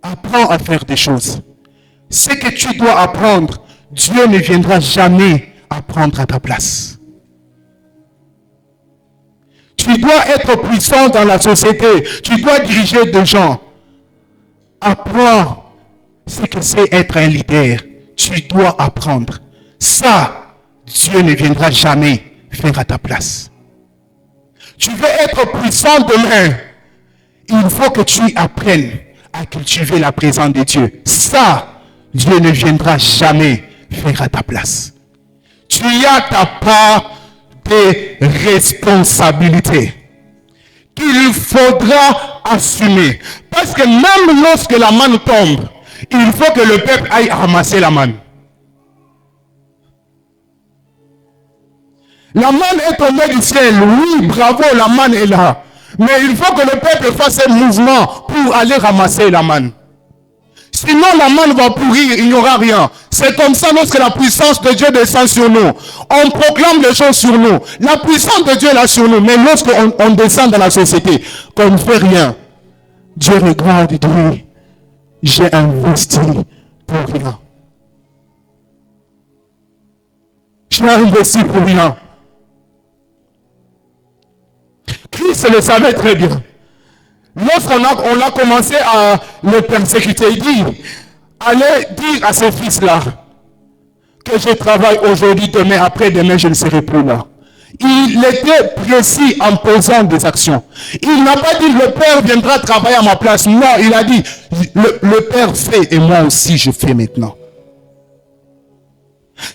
Apprends à faire des choses. Ce que tu dois apprendre, Dieu ne viendra jamais apprendre à ta place. Tu dois être puissant dans la société. Tu dois diriger des gens. Apprends ce que c'est être un leader. Tu dois apprendre. Ça, Dieu ne viendra jamais faire à ta place. Tu veux être puissant demain. Il faut que tu apprennes à cultiver la présence de Dieu. Ça, Dieu ne viendra jamais faire à ta place. Tu as ta part de responsabilité qu'il faudra assumer. Parce que même lorsque la manne tombe, il faut que le peuple aille ramasser la manne. La manne est tombée du ciel. Oui, bravo, la manne est là. Mais il faut que le peuple fasse un mouvement pour aller ramasser la manne. Sinon, la manne va pourrir, il n'y aura rien. C'est comme ça lorsque la puissance de Dieu descend sur nous. On proclame les choses sur nous. La puissance de Dieu est là sur nous. Mais lorsqu'on descend dans la société, qu'on ne fait rien, Dieu regarde et dit, j'ai investi pour rien. J'ai investi pour rien. Christ le savait très bien. Lorsqu'on a commencé à le persécuter, il dit, allez dire à ces fils-là que je travaille aujourd'hui, demain, après-demain, je ne serai plus là. Il était précis en posant des actions. Il n'a pas dit, le Père viendra travailler à ma place. Non, il a dit, le Père fait et moi aussi je fais maintenant.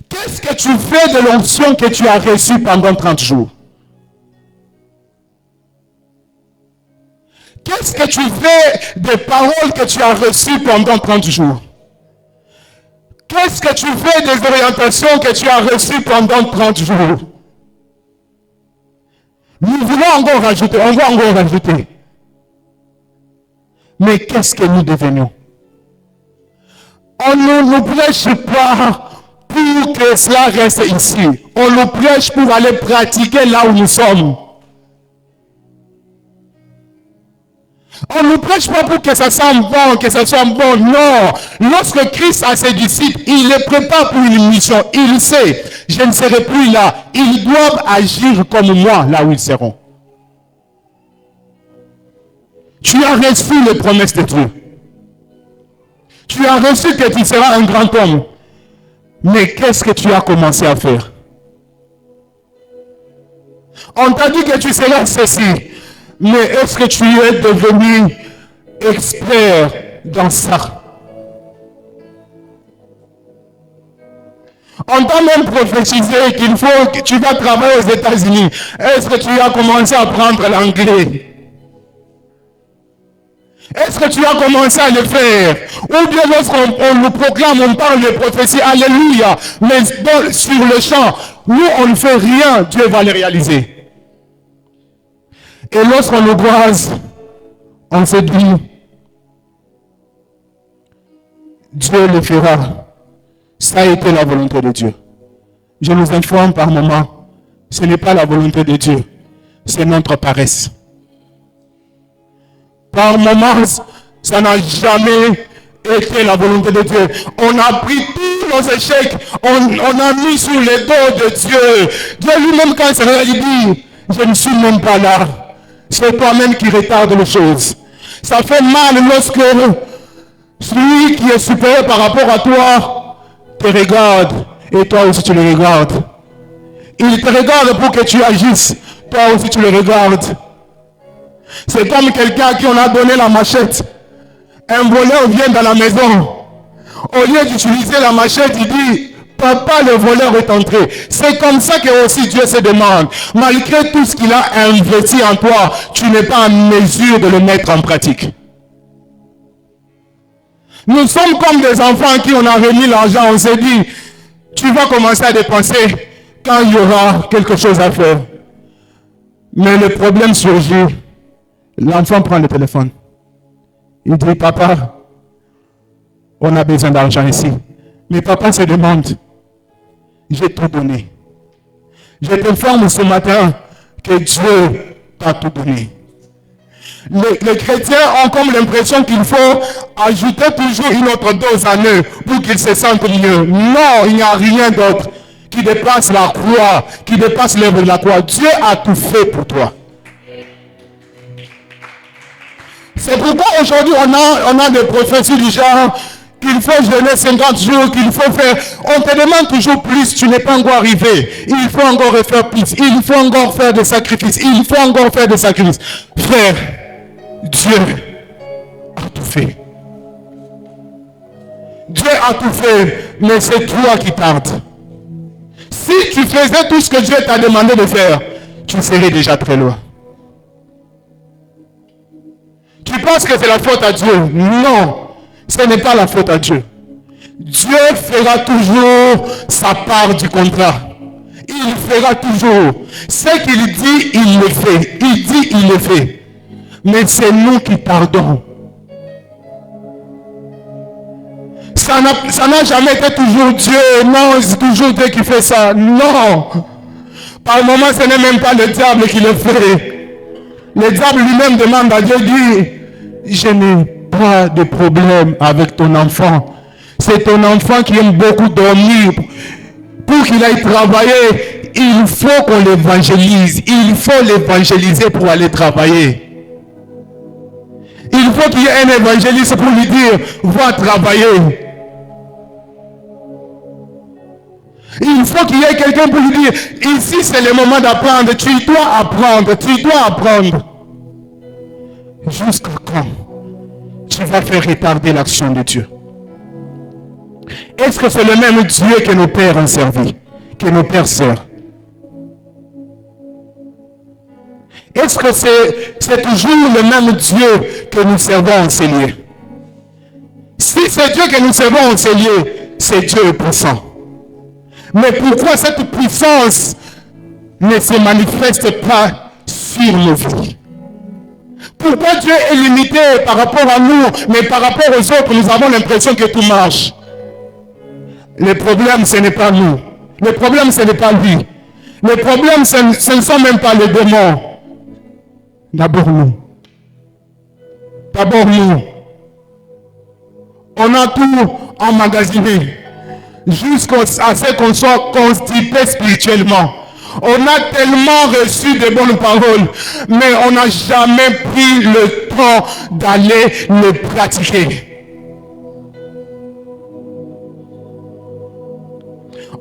Qu'est-ce que tu fais de l'onction que tu as reçue pendant 30 jours? Qu'est-ce que tu fais des paroles que tu as reçues pendant 30 jours? Qu'est-ce que tu fais des orientations que tu as reçues pendant 30 jours? Nous voulons encore rajouter, on va encore rajouter. Mais qu'est-ce que nous devenons? On ne nous prêche pas pour que cela reste ici. On nous prêche pour aller pratiquer là où nous sommes. On ne nous prêche pas pour que ça sente bon, que ça soit bon. Non. Lorsque Christ a ses disciples, il les prépare pour une mission. Il sait, je ne serai plus là. Ils doivent agir comme moi, là où ils seront. Tu as reçu les promesses de Dieu. Tu as reçu que tu seras un grand homme. Mais qu'est-ce que tu as commencé à faire? On t'a dit que tu seras ceci. Mais est-ce que tu es devenu expert dans ça? On t'a même prophétisé qu'il faut que tu vas travailler aux États-Unis. Est-ce que tu as commencé à apprendre l'anglais? Est-ce que tu as commencé à le faire? Ou bien lorsqu'on nous proclame, on parle de prophétie, alléluia, mais sur le champ, nous on ne fait rien, Dieu va le réaliser. Et lorsqu'on nous croise, on se dit, Dieu le fera. Ça a été la volonté de Dieu. Je nous informe par moment, ce n'est pas la volonté de Dieu, c'est notre paresse. Par moments, ça n'a jamais été la volonté de Dieu. On a pris tous nos échecs, on a mis sur les dos de Dieu. Dieu lui-même, quand il se réveille, il dit, je ne suis même pas là. C'est toi-même qui retarde les choses. Ça fait mal lorsque celui qui est supérieur par rapport à toi te regarde et toi aussi tu le regardes. Il te regarde pour que tu agisses, toi aussi tu le regardes. C'est comme quelqu'un à qui on a donné la machette. Un voleur vient dans la maison. Au lieu d'utiliser la machette, il dit, papa, le voleur est entré. C'est comme ça que aussi Dieu se demande. Malgré tout ce qu'il a investi en toi, tu n'es pas en mesure de le mettre en pratique. Nous sommes comme des enfants à qui on a remis l'argent. On s'est dit, tu vas commencer à dépenser quand il y aura quelque chose à faire. Mais le problème surgit. L'enfant prend le téléphone. Il dit, papa, on a besoin d'argent ici. Mais papa se demande, j'ai tout donné. Je t'informe ce matin que Dieu t'a tout donné. Les chrétiens ont comme l'impression qu'il faut ajouter toujours une autre dose à eux pour qu'ils se sentent mieux. Non, il n'y a rien d'autre qui dépasse la croix, qui dépasse l'œuvre de la croix. Dieu a tout fait pour toi. C'est pourquoi aujourd'hui on a des prophéties du genre qu'il faut jeûner 50 jours, qu'il faut faire. On te demande toujours plus, tu n'es pas encore arrivé. Il faut encore refaire plus. Il faut encore faire des sacrifices. Il faut encore faire des sacrifices. Frère, Dieu a tout fait. Dieu a tout fait, mais c'est toi qui tardes. Si tu faisais tout ce que Dieu t'a demandé de faire, tu serais déjà très loin. Tu penses que c'est la faute à Dieu? Non, ce n'est pas la faute à Dieu. Dieu fera toujours sa part du contrat. Il fera toujours. Ce qu'il dit, il le fait. Il dit, il le fait. Mais c'est nous qui tardons. Ça n'a jamais été toujours Dieu. Non, c'est toujours Dieu qui fait ça. Non. Par moment, ce n'est même pas le diable qui le fait. Le diable lui-même demande à Dieu, dit, je n'ai pas de problème avec ton enfant. C'est ton enfant qui aime beaucoup dormir. Pour qu'il aille travailler, il faut qu'on l'évangélise. Il faut l'évangéliser pour aller travailler. Il faut qu'il y ait un évangéliste pour lui dire, va travailler. Il faut qu'il y ait quelqu'un pour lui dire, ici c'est le moment d'apprendre, tu dois apprendre, tu dois apprendre. Jusqu'à quand tu vas faire retarder l'action de Dieu? Est-ce que c'est le même Dieu que nos pères ont servi, que nos pères servent? Est-ce que c'est toujours le même Dieu que nous servons en ces lieux? Si c'est Dieu que nous servons en ces lieux, c'est Dieu puissant. Mais pourquoi cette puissance ne se manifeste pas sur nos vies? Pourquoi Dieu est limité par rapport à nous, mais par rapport aux autres, nous avons l'impression que tout marche? Le problème, ce n'est pas nous. Le problème, ce n'est pas lui. Le problème, ce ne sont même pas les démons. D'abord nous. D'abord nous. On a tout emmagasiné jusqu'à ce qu'on soit constipé spirituellement. On a tellement reçu de bonnes paroles, mais on n'a jamais pris le temps d'aller le pratiquer.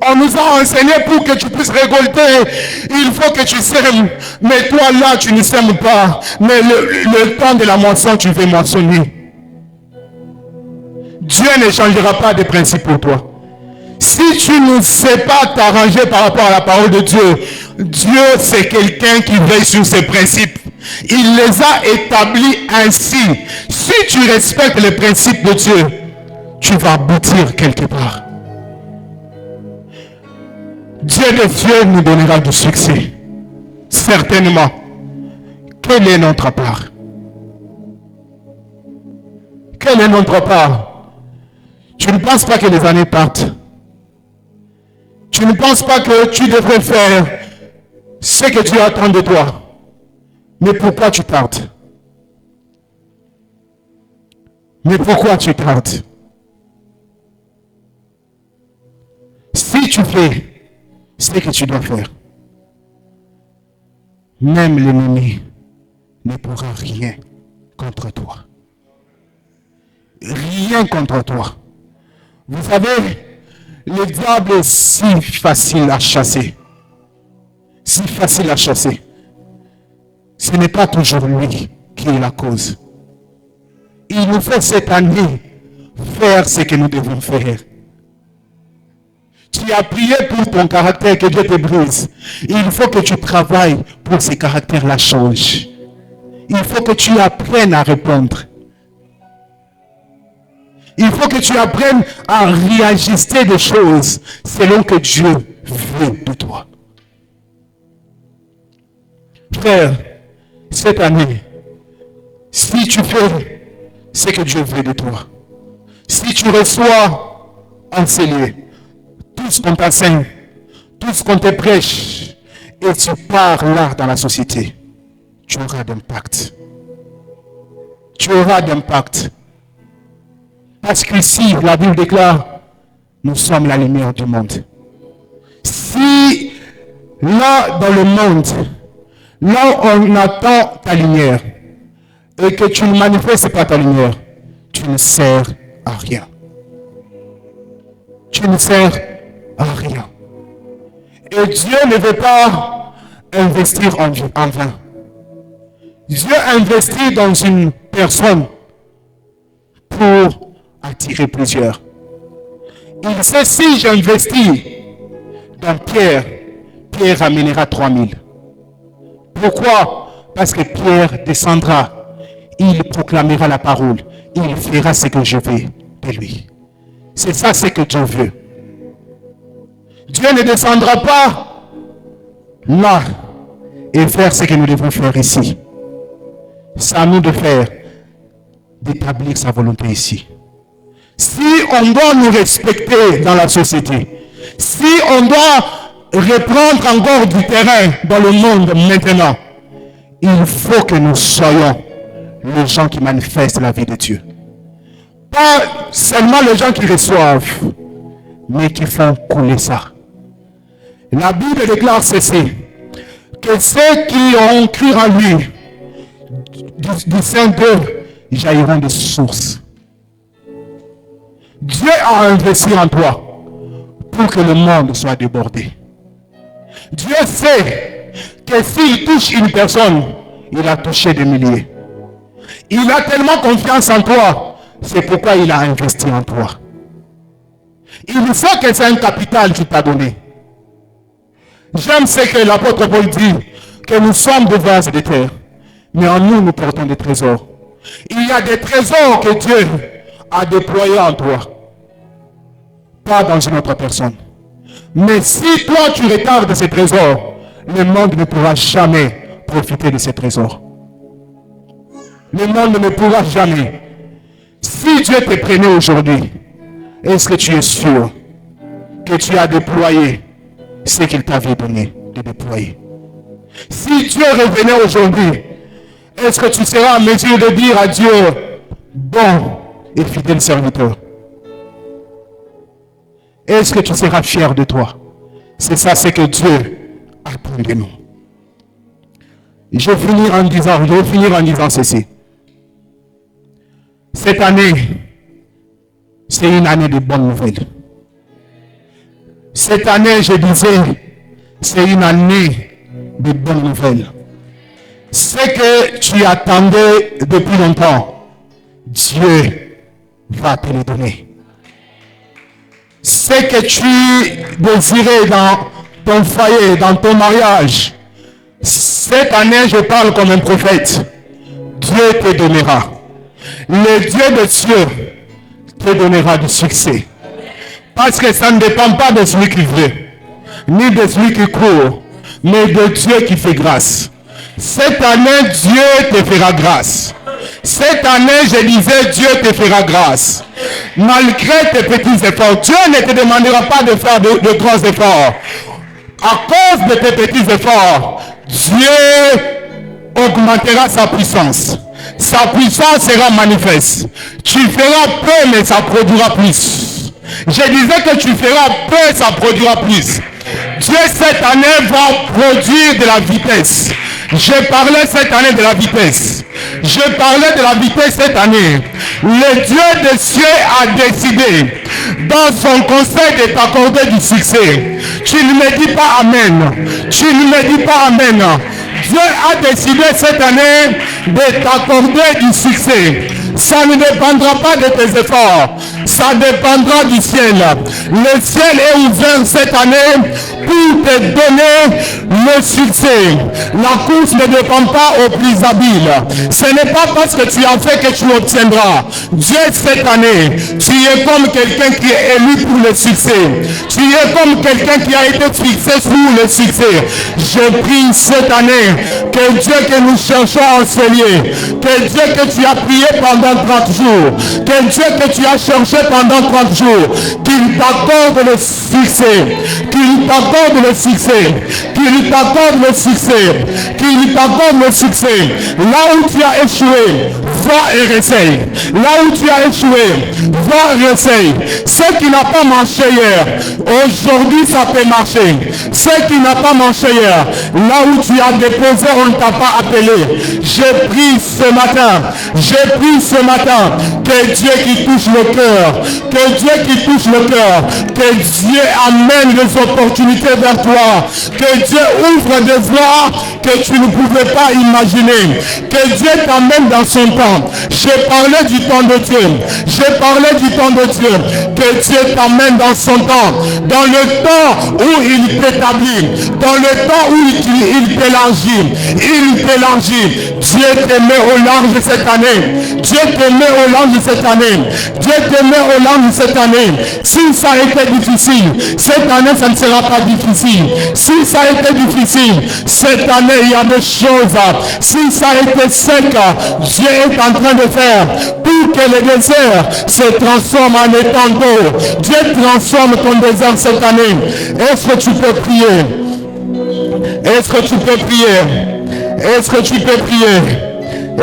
On nous a enseigné pour que tu puisses récolter, il faut que tu sèmes. Mais toi là, tu ne sèmes pas. Mais le temps de la moisson, tu veux moissonner. Dieu ne changera pas de principe pour toi. Si tu ne sais pas t'arranger par rapport à la parole de Dieu, Dieu c'est quelqu'un qui veille sur ses principes. Il les a établis ainsi. Si tu respectes les principes de Dieu, tu vas aboutir quelque part. Dieu de Dieu nous donnera du succès. Certainement. Quelle est notre part? Quelle est notre part? Tu ne penses pas que les années partent? Tu ne penses pas que tu devrais faire ce que Dieu attend de toi? Mais pourquoi tu tardes? Mais pourquoi tu tardes? Si tu fais ce que tu dois faire, même l'ennemi ne pourra rien contre toi. Rien contre toi. Vous savez, le diable est si facile à chasser. Si facile à chasser. Ce n'est pas toujours lui qui est la cause. Il nous faut cette année faire ce que nous devons faire. Tu as prié pour ton caractère, que Dieu te brise. Il faut que tu travailles pour que ce caractère-là change. Il faut que tu apprennes à répondre. Il faut que tu apprennes à réajuster des choses selon que Dieu veut de toi. Frère, cette année, si tu fais ce que Dieu veut de toi, si tu reçois enseigné tout ce qu'on t'enseigne, tout ce qu'on te prêche, et tu pars là dans la société, tu auras d'impact. Tu auras d'impact. Parce qu'ici, la Bible déclare, nous sommes la lumière du monde. Si là, dans le monde, là on attend ta lumière, et que tu ne manifestes pas ta lumière, tu ne sers à rien. Tu ne sers à rien. Et Dieu ne veut pas investir en vain. Dieu investit dans une personne pour attirer plusieurs. Il sait, si j'investis dans Pierre, Pierre amènera 3000. Pourquoi? Parce que Pierre descendra, il proclamera la parole, il fera ce que je veux de lui. C'est ça ce que Dieu veut. Dieu ne descendra pas là et faire ce que nous devons faire ici. C'est à nous de faire, d'établir sa volonté ici. Si on doit nous respecter dans la société, si on doit reprendre encore du terrain dans le monde maintenant, il faut que nous soyons les gens qui manifestent la vie de Dieu. Pas seulement les gens qui reçoivent, mais qui font couler ça. La Bible déclare ceci, que ceux qui ont cru en lui, du sein d'eux, jailliront des sources. Dieu a investi en toi pour que le monde soit débordé. Dieu sait que s'il touche une personne, il a touché des milliers. Il a tellement confiance en toi, c'est pourquoi il a investi en toi. Il sait que c'est un capital qu'il t'a donné. J'aime ce que l'apôtre Paul dit, que nous sommes des vases de terre, mais en nous, nous portons des trésors. Il y a des trésors que Dieu a déployés en toi, pas dans une autre personne. Mais si toi, tu retardes ces trésors, le monde ne pourra jamais profiter de ces trésors. Le monde ne pourra jamais. Si Dieu te prenait aujourd'hui, est-ce que tu es sûr que tu as déployé ce qu'il t'avait donné de déployer? Si Dieu revenait aujourd'hui, est-ce que tu seras en mesure de dire à Dieu, bon et fidèle serviteur? Est-ce que tu seras fier de toi? C'est ça, c'est que Dieu attend de nous. Je vais finir en disant ceci. Cette année, c'est une année de bonnes nouvelles. Cette année, je disais, c'est une année de bonnes nouvelles. Ce que tu attendais depuis longtemps, Dieu va te le donner. ce que tu désirais dans ton foyer, dans ton mariage, cette année, je parle comme un prophète. Dieu te donnera. Le Dieu de cieux te donnera du succès. Parce que ça ne dépend pas de celui qui veut, ni de celui qui court, mais de Dieu qui fait grâce. Cette année, Dieu te fera grâce. Cette année, je disais, Dieu te fera grâce. Malgré tes petits efforts, Dieu ne te demandera pas de faire de grands efforts. À cause de tes petits efforts, Dieu augmentera sa puissance. Sa puissance sera manifeste. Tu feras peu, mais ça produira plus. Je disais que tu feras peu, ça produira plus. Dieu cette année va produire de la vitesse. Je parlais cette année de la vitesse. Je parlais de la vitesse cette année. Le Dieu des cieux a décidé dans son conseil de t'accorder du succès. Tu ne me dis pas Amen. Tu ne me dis pas Amen. Dieu a décidé cette année de t'accorder du succès. Ça ne dépendra pas de tes efforts. Ça dépendra du ciel. Le ciel est ouvert cette année pour te donner le succès. La course ne dépend pas au plus habile. Ce n'est pas parce que tu as fait que tu obtiendras. Dieu cette année, tu es comme quelqu'un qui est élu pour le succès. Tu es comme quelqu'un qui a été fixé sur le succès. Je prie cette année que Dieu que nous cherchons en cellier, que Dieu que tu as prié pendant 30 jours, que Dieu que tu as cherché pendant 30 jours, qu'il t'accorde le succès, qu'il t'accorde le succès, qu'il t'accorde le succès, qu'il t'accorde le succès. Là où tu as échoué, va et réessaye. Là où tu as échoué, va et réessaye. Ce qui n'a pas marché hier, aujourd'hui ça peut marcher. Ce qui n'a pas marché hier, là où tu as déposé, on ne t'a pas appelé. Je prie ce matin, que Dieu qui touche le cœur, que Dieu qui touche le cœur, que Dieu amène les opportunités vers toi, que Dieu ouvre des voies que tu ne pouvais pas imaginer, que Dieu t'amène dans son temps. J'ai parlé du temps de Dieu, que Dieu t'amène dans son temps, dans le temps où il t'établit, dans le temps où il t'élargit, Dieu te met au large cette année, Dieu te met au large cette année, Dieu te met au large cette année. Si ça a été difficile, cette année ça ne sera pas difficile. Si ça a été difficile, cette année il y a des choses. Si ça a été sec, Dieu est en train de faire pour que le désert se transforme en étang d'eau. Dieu transforme ton désert cette année. Est-ce que tu peux prier? Est-ce que tu peux prier? Est-ce que tu peux prier?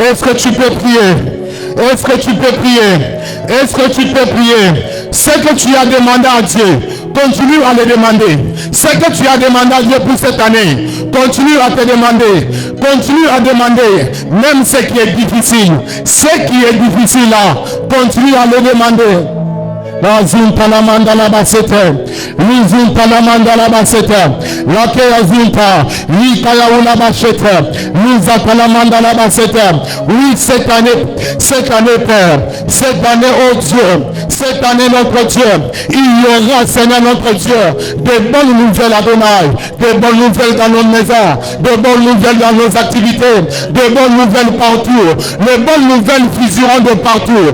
Est-ce que tu peux prier? Est-ce que tu peux prier? Est-ce que tu peux prier? Ce que tu as demandé à Dieu, continue à le demander. Ce que tu as demandé à Dieu pour cette année, continue à te demander. Continue à demander. Même ce qui est difficile. Ce qui est difficile là, continue à le demander. Lazunta la mandala basete, Lizunta la mandala basete, Lakea zunta, Likaya ula basete, Lizata la mandala basete. Oui, cette année, Père, cette année, oh Dieu, cette année, notre Dieu, il y aura, Seigneur, notre Dieu, de bonnes nouvelles à Adonai, de bonnes nouvelles dans nos maisons, de bonnes nouvelles dans nos activités, de bonnes nouvelles partout. Les bonnes nouvelles fuseront de partout,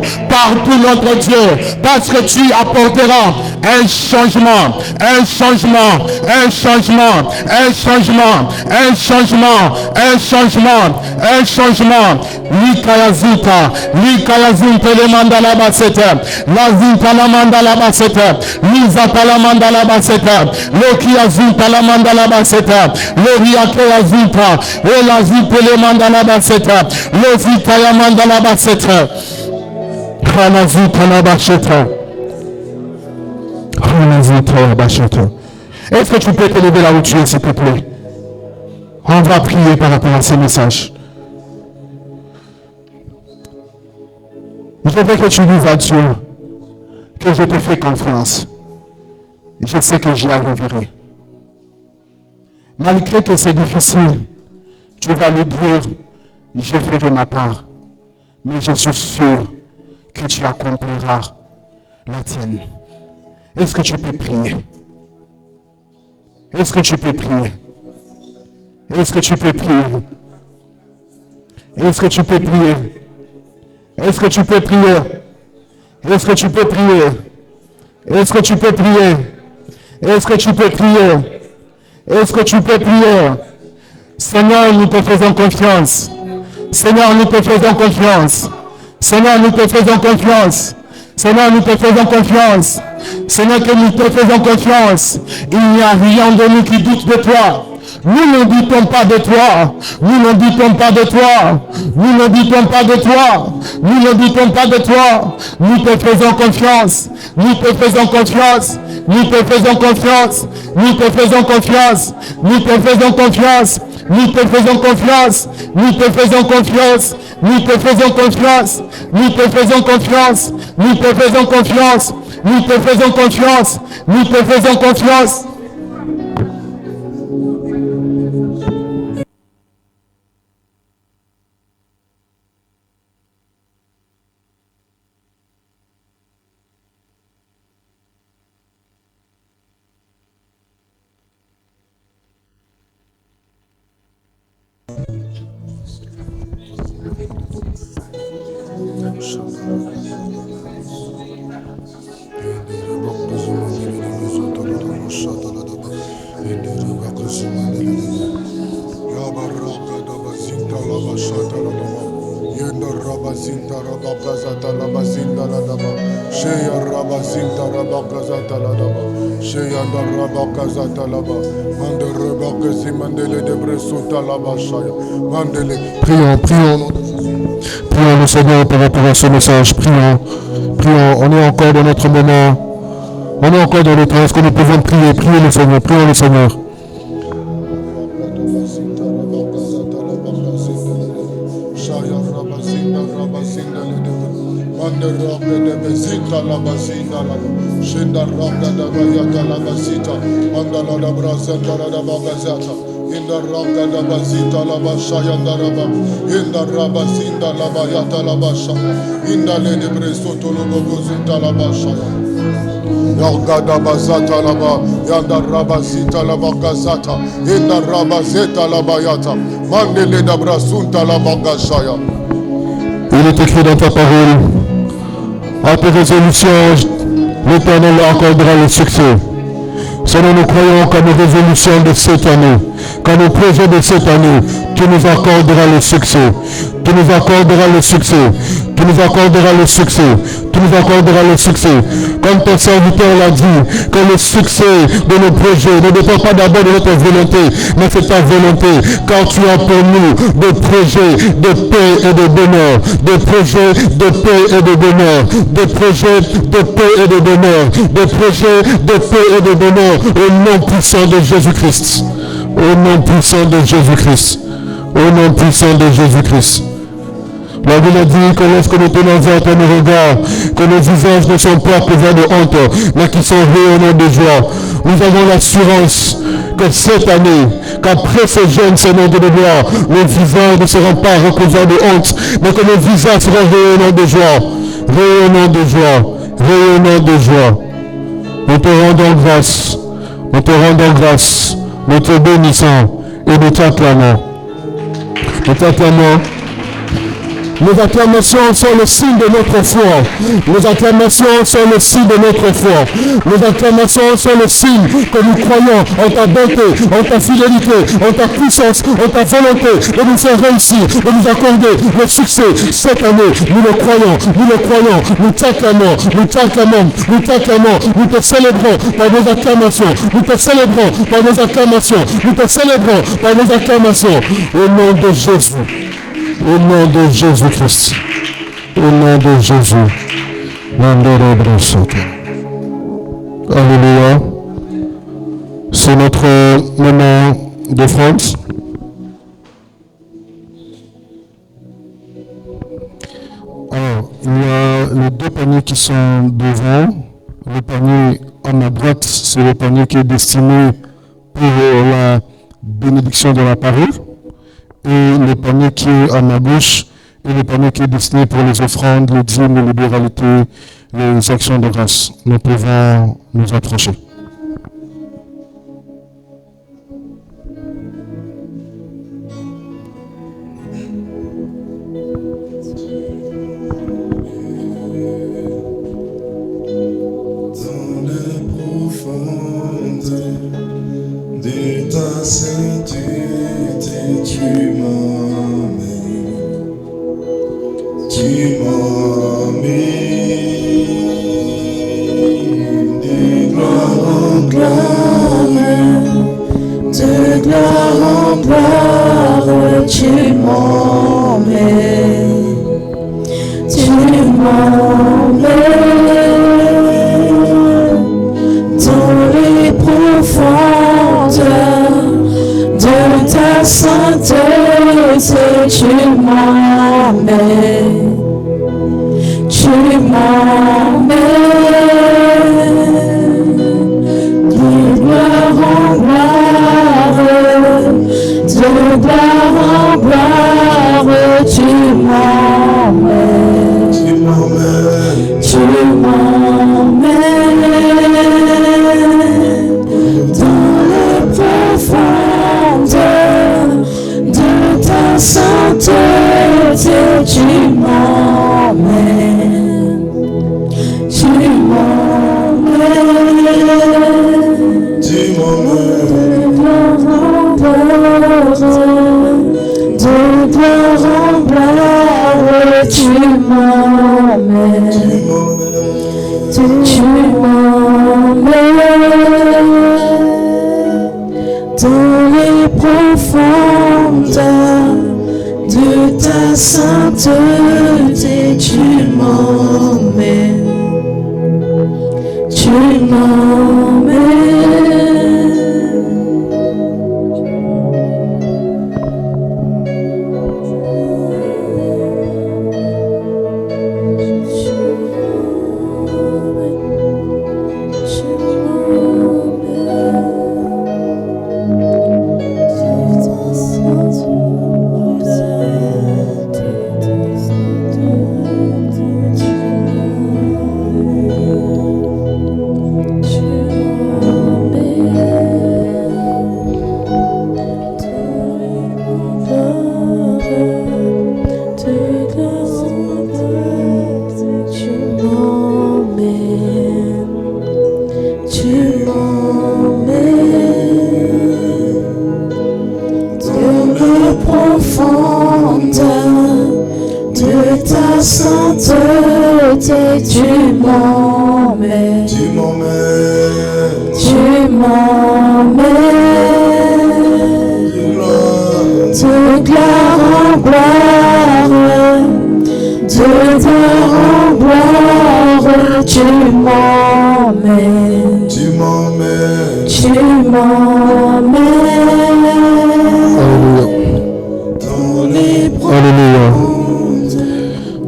notre Dieu, parce que tu apporteras un changement, un changement, un changement, un changement, un changement, un changement, un changement. Likayazuta, Likayazuta le mandala basete, Lazuta la mandala basete, Lizata la mandala basete, Lokiyazuta la mandala basete, Loriakeyazuta, Elazuta le mandala basete, Lozita la mandala basete. Est-ce que tu peux te lever là où tu es, s'il te plaît? On va prier par rapport à ces messages. Je veux que tu dises à Dieu que je te fais confiance. Je sais que j'y arriverai. Malgré que c'est difficile, tu vas lui dire, je ferai ma part. Mais je suis sûr que tu accompliras la tienne. Est-ce que tu peux prier? Est-ce que tu peux prier? Est-ce que tu peux prier? Est-ce que tu peux prier? Est-ce que tu peux prier? Est-ce que tu peux prier? Est-ce que tu peux prier? Est-ce que tu peux prier? Est-ce que tu peux prier? Seigneur, nous te faisons confiance. Seigneur, nous te faisons confiance. Seigneur, nous te faisons confiance. Seigneur, nous te faisons confiance. Seigneur, que nous te faisons confiance. Il n'y a rien de nous qui doute de toi. Nous ne doutons pas de toi. Nous ne doutons pas de toi. Nous ne doutons pas de toi. Nous ne doutons pas de toi. Nous te faisons confiance. Nous te faisons confiance. Nous te faisons confiance. Nous te faisons confiance. Nous te faisons confiance. Nous te faisons confiance. Nous te faisons confiance. Nous te faisons confiance. Nous te faisons confiance. Nous te faisons confiance. Nous te faisons confiance. Nous te faisons confiance. Prions, prions. Prions le Seigneur par rapport à ce message. Prions, prions. On est encore dans notre moment. On est encore dans le temps. Est-ce que nous pouvons prier? Prions le Seigneur. Prions le Seigneur. Inda rabda da bazita la bashaya ndaraba. Inda rabazinda la bayata la bashaya. Inda le de bresoto lo bogozita la bashaya. Yagada bazata la ba. Yanda rabazita la bagazata. Inda rabazeta la bayata. Mandele da brasunta la bagashaya. Il est écrit dans ta parole, à tes résolutions, l'Éternel accordera le succès. Seigneur, nous croyons qu'à nos résolutions de cette année, qu'à nos projets de cette année, tu nous accorderas le succès. Tu nous accorderas le succès. Tu nous accorderas le succès. Tu nous accorderas le succès. Comme ton serviteur l'a dit, que le succès de nos projets ne dépend pas d'abord de notre volonté, mais c'est ta volonté. Car tu as pour nous des projets de paix et de bonheur. Des projets de paix et de bonheur. Des projets de paix et de bonheur. Des projets de paix et de bonheur. Au nom puissant de Jésus-Christ. Au nom puissant de Jésus-Christ. Au nom puissant de Jésus-Christ. La Bible a dit que lorsque nous tenons entre nos regards, que nos visages ne sont pas couverts de honte, mais qui sont rayonnants de joie. Nous avons l'assurance que cette année, qu'après ce jeûne Seigneur de gloire, nos visages ne seront pas recouverts de honte, mais que nos visages seront rayonnants de joie. Rayonnants de joie. Rayonnants de joie. Nous te rendons grâce. Nous te rendons grâce. Nous te bénissons et nous t'acclamons. Nous t'acclamons. Nos acclamations sont le signe de notre foi. Nos acclamations sont le signe de notre foi. Nos acclamations sont le signe que nous croyons en ta bonté, en ta fidélité, en ta puissance, en ta volonté de nous faire réussir, de nous accorder le succès cette année. Nous le croyons, nous t'acclamons, nous t'acclamons, nous t'acclamons, nous te célébrons par nos acclamations, nous te célébrons par nos acclamations, nous te célébrons par nos acclamations. Au nom de Jésus. Au nom de Jésus-Christ. Au nom de Jésus. Alléluia. C'est notre moment d'offrande. Alors, il y a les deux paniers qui sont devant. Le panier à ma droite, c'est le panier qui est destiné pour la bénédiction de la parole. Et le panier qui est à ma gauche est le panier qui est destiné pour les offrandes, les dîmes, les libéralités, les actions de grâce. Nous pouvons nous approcher.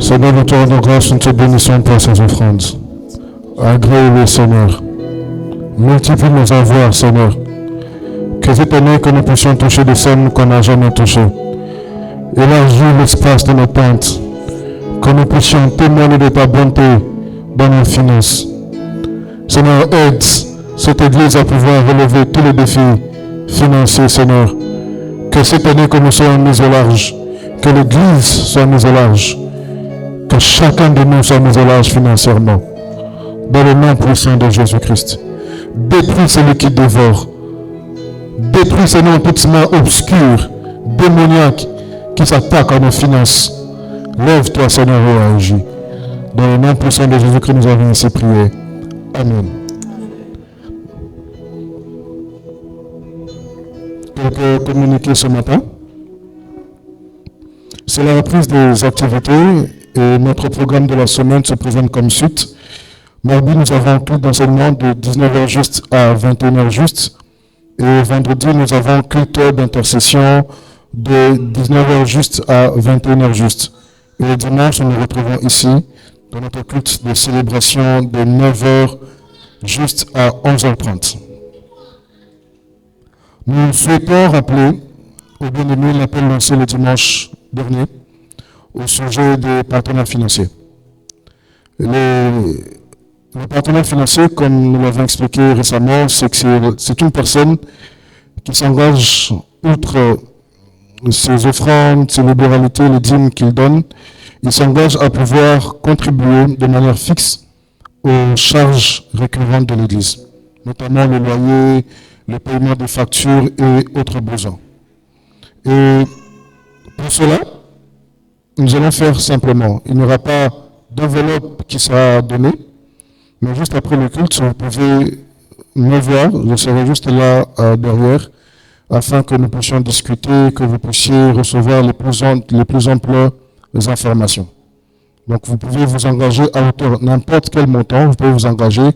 Seigneur, nous te rendons grâce, nous te bénissons pour ces offrandes. Agrée-les, Seigneur. Multiplie nos avoirs, Seigneur. Que c'est étonné que nous puissions toucher des sommes qu'on n'a jamais touchées. Élargis l'espace de nos tentes. Que nous puissions témoigner de ta bonté dans nos finances. Seigneur, aide cette Église à pouvoir relever tous les défis financiers, Seigneur. Que cette année que nous soyons mis au large, que l'Église soit mise au large, que chacun de nous soit mis au large financièrement. Dans le nom puissant de Jésus-Christ. Détruis celui qui dévore. Détruis, Seigneur, toute main obscure, démoniaque, qui s'attaque à nos finances. Lève-toi, Seigneur, et agis. Dans le nom puissant de Jésus-Christ, nous avons ainsi prié. Amen. Quelques communiqués ce matin. C'est la reprise des activités et notre programme de la semaine se présente comme suite. Mardi, nous avons culte d'enseignement de 19h juste à 21h juste. Et vendredi, nous avons culte d'intercession de 19h juste à 21h juste. Et le dimanche, nous nous retrouvons ici dans notre culte de célébration de 9h juste à 11h30. Nous souhaitons rappeler aux bien-aimés l'appel lancé le dimanche dernier au sujet des partenaires financiers. Le partenaire financier, comme nous l'avons expliqué récemment, c'est une personne qui s'engage, outre ses offrandes, ses libéralités, les dîmes qu'il donne, il s'engage à pouvoir contribuer de manière fixe aux charges récurrentes de l'Église, notamment le loyer, le paiement des factures et autres besoins. Et pour cela, nous allons faire simplement. Il n'y aura pas d'enveloppe qui sera donnée, mais juste après le culte, vous pouvez me voir, je serai juste là derrière, afin que nous puissions discuter, que vous puissiez recevoir les plus amples informations. Donc vous pouvez vous engager à hauteur n'importe quel montant, vous pouvez vous engager,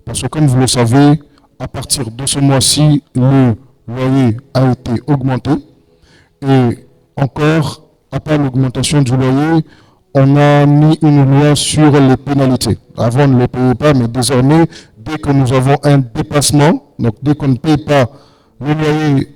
parce que comme vous le savez, à partir de ce mois-ci, le loyer a été augmenté, et encore, à part l'augmentation du loyer, on a mis une loi sur les pénalités. Avant, on ne les payait pas, mais désormais, dès que nous avons un dépassement, donc dès qu'on ne paye pas le loyer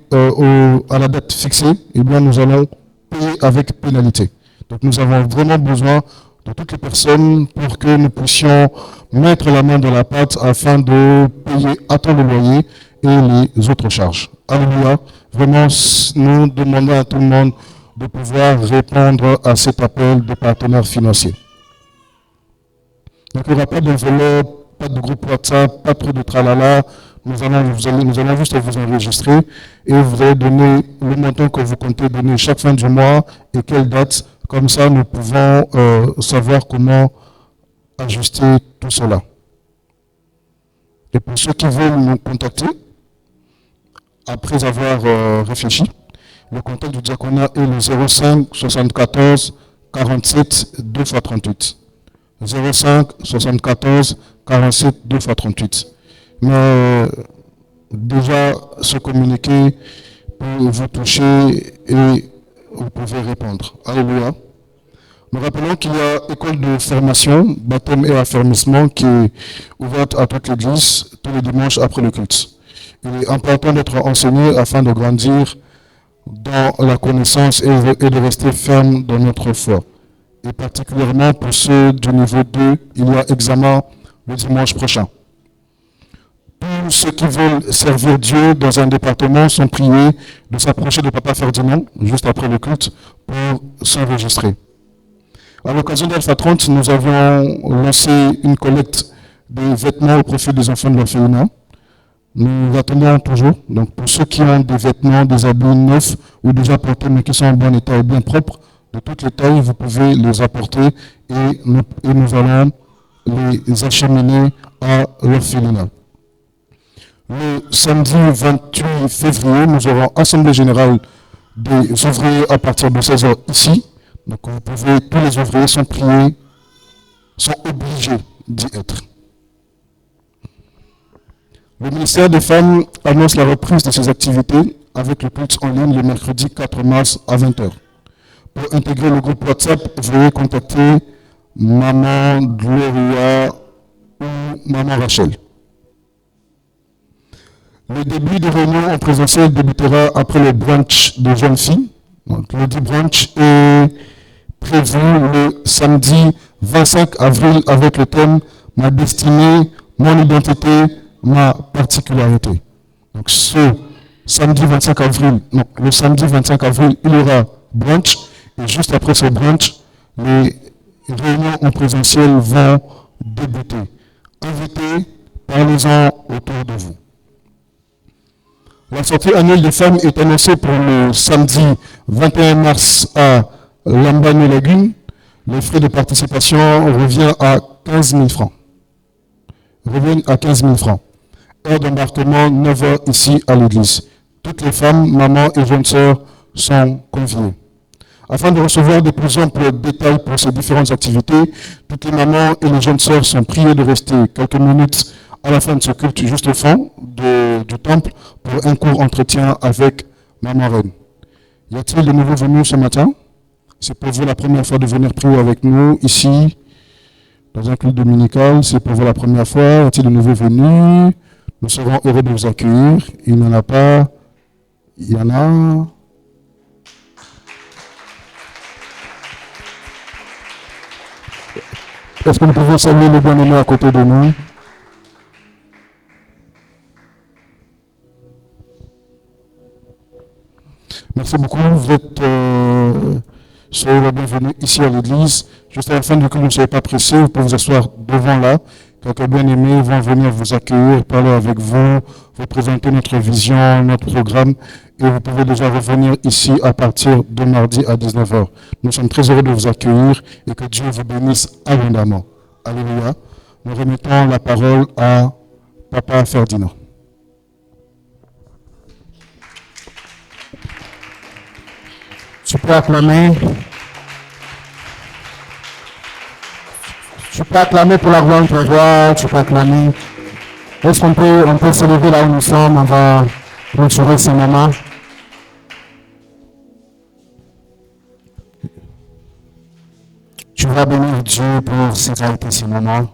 à la date fixée, eh bien, nous allons payer avec pénalité. Donc, nous avons vraiment besoin de toutes les personnes pour que nous puissions mettre la main dans la pâte afin de payer à temps le loyer et les autres charges. Alléluia. Vraiment, nous demandons à tout le monde de pouvoir répondre à cet appel de partenaires financiers. Donc, il n'y aura pas d'enveloppe, pas de groupe WhatsApp, pas trop de tralala. Nous allons juste vous enregistrer et vous allez donner le montant que vous comptez donner chaque fin du mois et quelle date. Comme ça, nous pouvons savoir comment ajuster tout cela. Et pour ceux qui veulent nous contacter, après avoir réfléchi, le contact du diaconat est le 05 74 47 2 x 38. 05 74 47 2 x 38. Mais déjà, ce communiqué peut vous toucher et vous pouvez répondre. Alléluia. Nous rappelons qu'il y a école de formation, baptême et affermissement qui est ouverte à toute l'Église tous les dimanches après le culte. Il est important d'être enseigné afin de grandir dans la connaissance et de rester ferme dans notre foi. Et particulièrement pour ceux du niveau 2, il y a examen le dimanche prochain. Tous ceux qui veulent servir Dieu dans un département sont priés de s'approcher de Papa Ferdinand, juste après le culte, pour s'enregistrer. À l'occasion d'Alpha 30, nous avions lancé une collecte des vêtements au profit des enfants de l'orphelinat. Nous attendons toujours. Donc, pour ceux qui ont des vêtements, des habits neufs ou déjà portés, mais qui sont en bon état et bien propres, de toutes les tailles, vous pouvez les apporter et nous allons les acheminer à l'orphelinat. Le samedi 28 février, nous aurons Assemblée générale des ouvriers à partir de 16h ici. Donc, vous pouvez, tous les ouvriers sont priés, sont obligés d'y être. Le ministère des Femmes annonce la reprise de ses activités avec le culte en ligne le mercredi 4 mars à 20h. Pour intégrer le groupe WhatsApp, veuillez contacter Maman Gloria ou Maman Rachel. Le début des réunions en présentiel débutera après le brunch de jeunes filles. Donc, le brunch est prévu le samedi 25 avril avec le thème « Ma destinée, mon identité, ma particularité ». Donc ce samedi 25 avril, le samedi 25 avril, il y aura brunch et juste après ce brunch, les réunions en présentiel vont débuter. Invitez, parlez-en autour de vous. La sortie annuelle des femmes est annoncée pour le samedi 21 mars à Lambagne-Lagune. Les frais de participation reviennent à 15 000 francs. Heure d'embarquement, 9h ici à l'église. Toutes les femmes, mamans et jeunes sœurs sont conviées. Afin de recevoir de plus amples détails pour ces différentes activités, toutes les mamans et les jeunes sœurs sont priées de rester quelques minutes à la fin de ce culte juste au fond du temple pour un court entretien avec Maman Reine. Y a-t-il de nouveaux venus ce matin? C'est pour vous la première fois de venir prier avec nous ici, dans un culte dominical. C'est pour vous la première fois. Y a-t-il de nouveaux venus? Nous serons heureux de vous accueillir. Il n'y en a pas. Il y en a. Est-ce que nous pouvons saluer le bien-aimé à côté de nous? Merci beaucoup. Vous êtes soyez le bienvenu ici à l'église. Juste à la fin du culte, ne soyez pas pressés. Vous pouvez vous asseoir devant là. Quelques bien-aimés vont venir vous accueillir, parler avec vous, vous présenter notre vision, notre programme. Et vous pouvez déjà revenir ici à partir de mardi à 19h. Nous sommes très heureux de vous accueillir et que Dieu vous bénisse abondamment. Alléluia. Nous remettons la parole à Papa Ferdinand. Tu peux acclamer. Tu peux acclamer pour la gloire de ta joie. Tu peux acclamer. Est-ce qu'on peut se lever là où nous sommes? On va clôturer ce moment. Tu vas bénir Dieu pour ce qu'a été ce moment.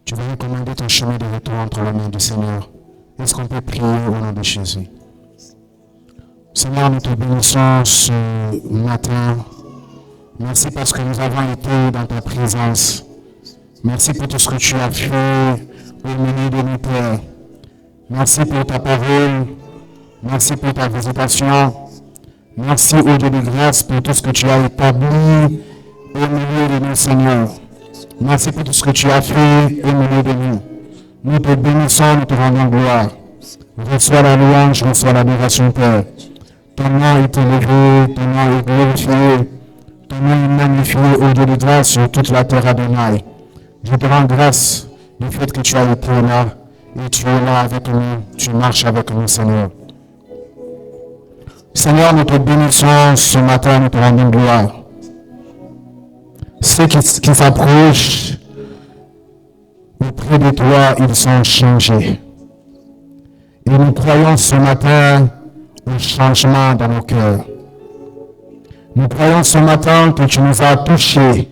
Tu vas recommander ton chemin de retour entre les mains du Seigneur. Est-ce qu'on peut prier au nom de Jésus? Seigneur, nous te bénissons ce matin. Merci parce que nous avons été dans ta présence. Merci pour tout ce que tu as fait au milieu de nous, Père. Merci pour ta parole. Merci pour ta visitation. Merci au Dieu de grâce pour tout ce que tu as établi au milieu de nous, Seigneur. Merci pour tout ce que tu as fait au milieu de nous. Nous te bénissons, nous te rendons gloire. Reçois la louange, reçois l'adoration, Père. Ton nom est élevé, ton nom est glorifié, ton nom est magnifié au Dieu de grâce sur toute la terre Adonai. Je te rends grâce du fait que tu as été là et tu es là avec nous, tu marches avec nous, Seigneur. Seigneur, nous te bénissons ce matin, nous te rendons gloire. Ceux qui s'approchent auprès de toi, ils sont changés. Et nous croyons ce matin au changement dans nos cœurs. Nous croyons ce matin que tu nous as touchés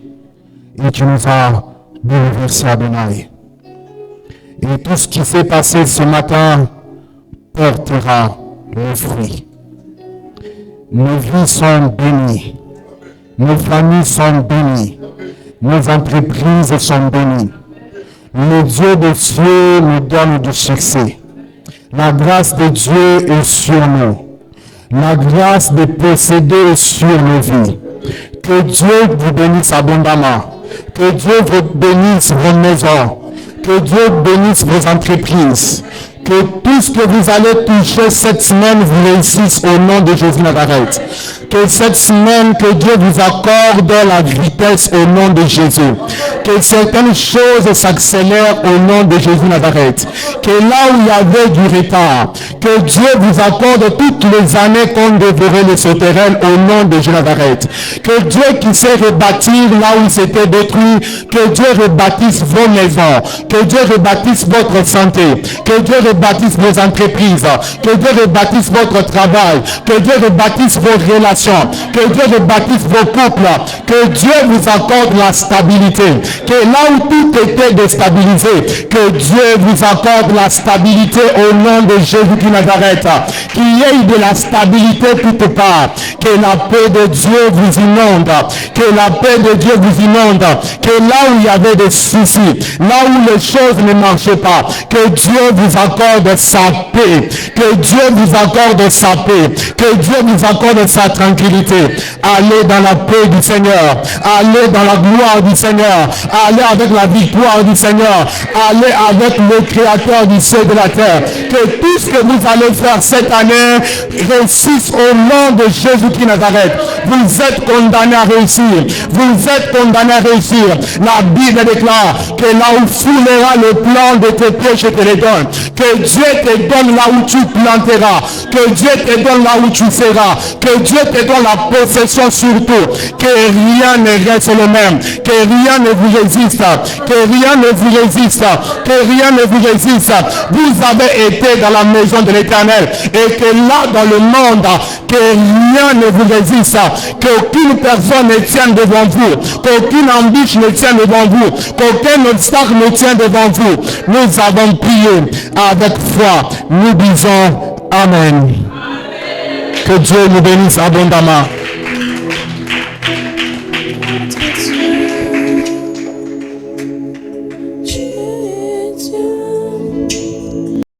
et tu nous as bouleversés, Adonai. Et tout ce qui s'est passé ce matin portera le fruit. Nos vies sont bénies. Nos familles sont bénies. Nos entreprises sont bénies. Le Dieu des cieux nous donne du succès. La grâce de Dieu est sur nous. La grâce de posséder est sur nos vies. Que Dieu vous bénisse abondamment. Que Dieu vous bénisse vos maisons. Que Dieu bénisse vos entreprises. Que tout ce que vous allez toucher cette semaine vous réussisse au nom de Jésus Nazareth. Que cette semaine, que Dieu vous accorde la vitesse au nom de Jésus. Que certaines choses s'accélèrent au nom de Jésus Nazareth. Que là où il y avait du retard, que Dieu vous accorde toutes les années qu'on devrait le souterrain au nom de Jésus Nazareth. Que Dieu qui sait rebâtir là où il s'était détruit, que Dieu rebâtisse vos maisons, que Dieu rebâtisse votre santé, que Dieu rebâtisse vos entreprises, que Dieu rebâtisse votre travail, que Dieu rebâtisse vos relations, que Dieu rebâtisse vos couples, que Dieu vous accorde la stabilité, que là où tout était déstabilisé, que Dieu vous accorde la stabilité au nom de Jésus de Nazareth, qu'il y ait de la stabilité toute part, que la paix de Dieu vous inonde, que la paix de Dieu vous inonde, que là où il y avait des soucis, là où les choses ne marchaient pas, que Dieu vous accorde sa paix, que Dieu vous accorde sa paix, que Dieu vous accorde sa tranquillité. Allez dans la paix du Seigneur, allez dans la gloire du Seigneur, allez avec la victoire du Seigneur, allez avec le Créateur du ciel et de la terre. Que tout ce que vous allez faire cette année réussisse au nom de Jésus-Christ Nazareth. Vous êtes condamnés à réussir. Vous êtes condamnés à réussir. La Bible déclare que là où foulera le plan de tes pieds, je te les donne. Que Dieu te donne là où tu planteras. Que Dieu te donne là où tu feras. Que Dieu te donne la possession surtout. Que rien ne reste le même. Que rien ne vous résiste. Que rien ne vous résiste. Que rien ne vous résiste. Vous avez été dans la maison de l'Éternel. Et que là dans le monde, que rien ne vous résiste. Qu'aucune personne ne tienne devant vous. Qu'aucune embûche ne tienne devant vous. Qu'aucun obstacle ne tienne devant vous. Nous avons prié avec foi. Nous disons Amen. Que Dieu nous bénisse abondamment.